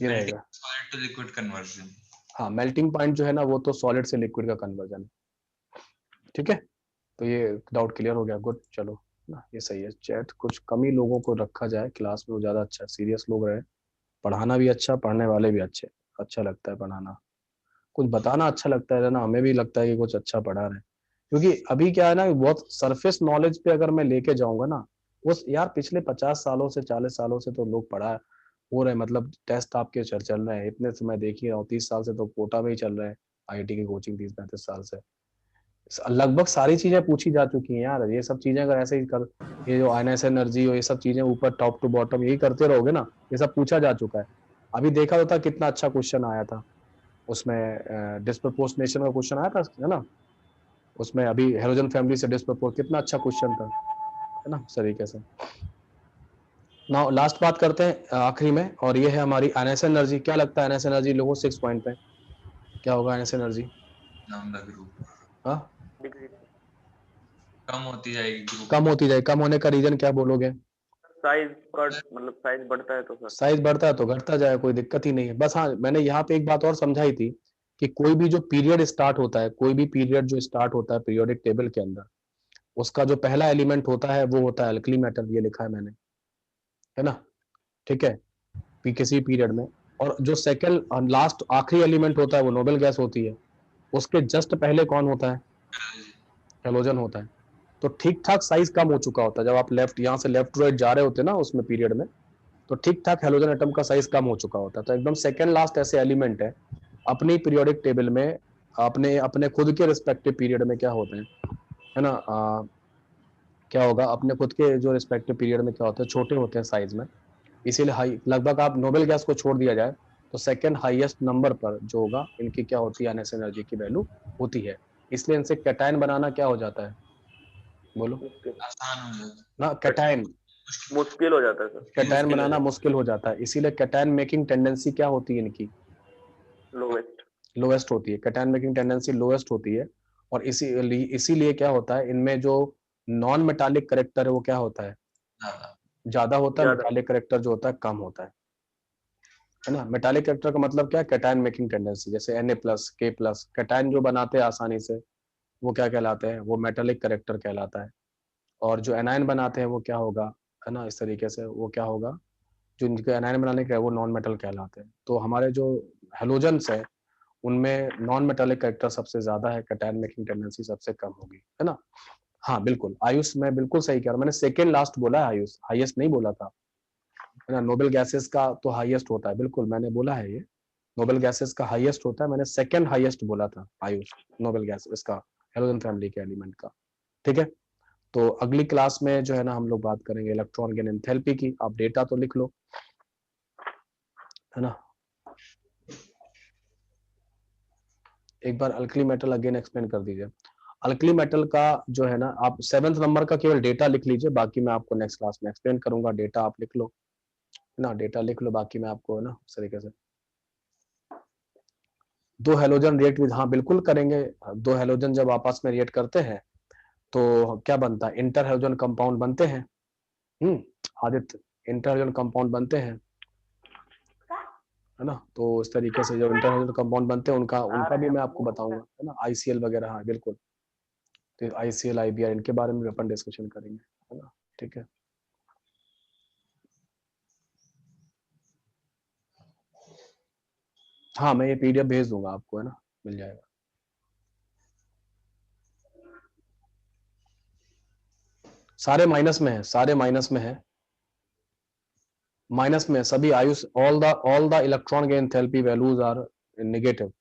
ये रहेगा सॉलिड टू लिक्विड कन्वर्जन। हाँ, मेल्टिंग पॉइंट जो है ना, वो तो सॉलिड से लिक्विड का कन्वर्जन। ठीक है, तो ये डाउट क्लियर हो गया, गुड, चलो ना, ये सही है। चैट कुछ कम ही लोगों को रखा जाए क्लास में, वो ज्यादा अच्छा, सीरियस लोग रहे, पढ़ाना भी अच्छा, पढ़ने वाले भी अच्छे, अच्छा लगता है पढ़ाना, कुछ बताना अच्छा लगता है ना, हमें भी लगता है कि कुछ अच्छा पढ़ा रहे हैं। क्योंकि अभी क्या है ना, बहुत सरफेस नॉलेज पे अगर मैं लेके जाऊंगा ना, वो यार पिछले 50 सालों से 40 सालों से तो लोग पढ़ा हो रहे, मतलब टेस्ट आपके चल रहे हैं, इतने से मैं देख ही रहा हूँ, 30 साल से तो कोटा में ही चल रहे हैं, आईआईटी की कोचिंग 30-35 साल से, लगभग सारी चीजें पूछी जा चुकी हैं यार। ये सब चीजें अगर ऐसे ही कर, ये जो आयनस एनर्जी और ये सब चीजें ऊपर टॉप टू बॉटम यही करते रहोगे ना, ये सब पूछा जा चुका है। अभी देखा होता कितना अच्छा क्वेश्चन आया था उसमें, डिस्प्रपोर्शनेशन का क्वेश्चन आया था, है ना, उसमें अभी हेलोजन फैमिली से डिस्प्रपोर्ट, कितना अच्छा क्वेश्चन था, है ना, इस तरीके से। नाउ लास्ट बात करते हैं आखिरी में, और ये है हमारी आयनस एनर्जी। क्या लगता है आयनस एनर्जी लोगों 6 पॉइंट पे क्या होगा आयनस एनर्जी? नाम द ग्रुप हाँ डिक्रीज कम होती जाएगी ग्रुप कम होती जाए, कम होने का रीजन क्या बोलोगे? साइज कट मतलब साइज बढ़ता है तो सर साइज बढ़ता है तो घटता जाए, कोई दिक्कत ही नहीं है। बस हाँ, मैंने यहाँ पे एक बात और समझाई थी कि कोई भी जो पीरियड स्टार्ट होता है, कोई भी पीरियड जो स्टार्ट होता है पीरियोडिक टेबल के अंदर, उसका जो पहला एलिमेंट होता है वो होता है अल्कली मेटल, ये लिखा है मैंने, है ना? ठीक है, किसी पीरियड में। और जो सेकंड लास्ट आखिरी एलिमेंट होता है वो नोबल गैस होती है। उसके जस्ट पहले कौन होता है? हेलोजन होता है। तो ठीक ठाक साइज कम हो चुका होता है जब आप लेफ्ट, यहाँ से लेफ्ट टू राइट जा रहे होते हैं ना उसमें पीरियड में, तो ठीक ठाक हेलोजन एटम का साइज कम हो चुका होता है। तो एकदम सेकंड लास्ट ऐसे एलिमेंट है अपनी पीरियोडिक टेबल में, अपने अपने खुद के रिस्पेक्टिव पीरियड में क्या होते हैं, है ना? क्या होगा, अपने खुद के जो रिस्पेक्टिव पीरियड में क्या होता है, छोटे होते हैं साइज में। इसीलिए हाई, लगभग आप नोबेल गैस को छोड़ दिया जाए तो सेकंड हाईएस्ट नंबर पर जो होगा इनकी क्या होती है, एनएस एनर्जी की वैल्यू होती है। इसलिए इनसे कैटायन बनाना क्या हो जाता है, बोलो आसान हो जाता ना? कैटायन, मुश्किल हो जाता है सर, कैटायन बनाना मुश्किल हो जाता है। इसीलिए कैटायन मेकिंग टेंडेंसी क्या होती है इनकी? लोवेस्ट लोएस्ट होती है। कैटायन मेकिंग टेंडेंसी लोएस्ट होती है। और इसीलिए क्या होता है, इनमें जो नॉन मेटालिक करेक्टर है वो क्या होता है, ज्यादा ज्यादा होता है। ज्यादा। मेटालिक करेक्टर जो होता है कम होता है ना? मेटालिक करेक्टर का मतलब क्या है? Cation making tendency. जैसे Na+, K+, कैटायन जो बनाते हैं आसानी से वो क्या कहलाते हैं, वो मेटालिक करेक्टर कहलाता है। और जो एनायन बनाते हैं वो क्या होगा, है ना? इस तरीके से वो क्या होगा, जो इनके एनायन बनाने का है वो नॉन मेटल कहलाते हैं। तो हमारे जो हेलोजन्स है उनमें नॉन मेटालिक करेक्टर सबसे ज्यादा है, कैटायन मेकिंग टेंडेंसी सबसे कम होगी, है ना? हाँ बिल्कुल, आयुष मैं बिल्कुल सही कह रहा हूँ, मैंने सेकेंड लास्ट बोला है, आयुष हाईएस्ट नहीं बोला था, है ना? नोबेल गैसेस का तो हाईएस्ट होता है, बिल्कुल मैंने बोला है ये, नोबेल गैसेस का हाईएस्ट होता है। मैंने सेकंड हाईएस्ट बोला था आयुष, नोबेल गैस इसका, हेलोजन फैमिली के एलिमेंट का। ठीक है, तो अगली क्लास में जो है ना हम लोग बात करेंगे इलेक्ट्रॉन गेन एंथैल्पी की। आप डेटा तो लिख लो, है ना? एक बार अल्कली मेटल अगेन एक्सप्लेन कर दीजिए। अल्कली मेटल का जो है ना, आप 7th नंबर का केवल डेटा लिख लीजिए, बाकी मैं आपको नेक्स्ट क्लास में एक्सप्लेन करूंगा। डेटा आप लिख लो, है ना? डेटा लिख लो, बाकी मैं आपको, है ना, इस तरीके से। दो हेलोजन रिएक्ट विद, हाँ बिल्कुल करेंगे। दो हेलोजन जब आपस में रिएक्ट करते हैं तो क्या बनता है, इंटर हेलोजन कंपाउंड बनते हैं। आदित्य, इंटर हेलोजन कंपाउंड बनते हैं, है ना? तो इस तरीके से जो इंटर हेलोजन कंपाउंड बनते हैं उनका भी मैं आपको बताऊंगा, है ना? आईसीएल वगैरह, हाँ बिल्कुल। तो आईसीएल आईबीआर इनके बारे में भी अपन डिस्कशन करेंगे, है ना? ठीक है, हाँ मैं ये पीडीएफ भेज दूंगा आपको, है ना? मिल जाएगा। सारे माइनस में है, सारे माइनस में है, माइनस में सभी Ayush. All the electron gain enthalpy values are negative.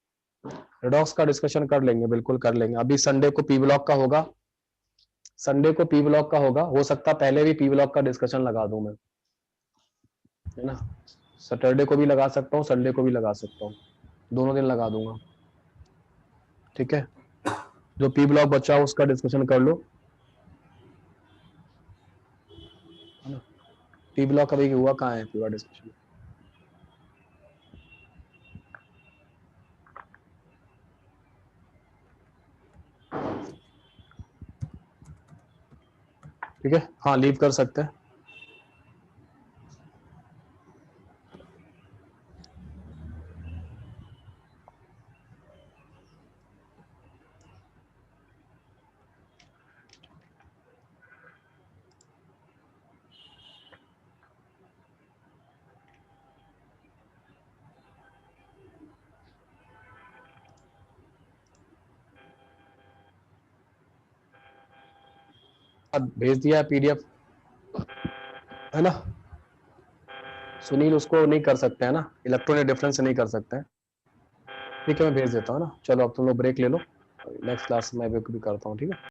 Redox का डिस्कशन कर लेंगे, बिल्कुल कर लेंगे। अभी संडे को पी ब्लॉक का होगा, संडे को पी ब्लॉक का होगा, हो सकता है पहले भी पी ब्लॉक का डिस्कशन लगा दूं मैं, है ना? सैटरडे को भी लगा सकता हूँ, संडे को भी लगा सकता हूँ, दोनों दिन लगा दूंगा। ठीक है, जो पी ब्लॉक बचा हो उसका डिस्कशन कर लो, है ना? पी ब्लॉक अभी हुआ कहाँ है पूरा डिस्कशन? ठीक है, हाँ लीव कर सकते हैं। भेज दिया है पीडीएफ, है ना? सुनील उसको नहीं कर सकते हैं ना, इलेक्ट्रॉनिक डिफरेंस से नहीं कर सकते हैं। ठीक है, मैं भेज देता हूँ ना। चलो अब तुम लोग ब्रेक ले लो, नेक्स्ट क्लास में भी करता हूँ, ठीक है?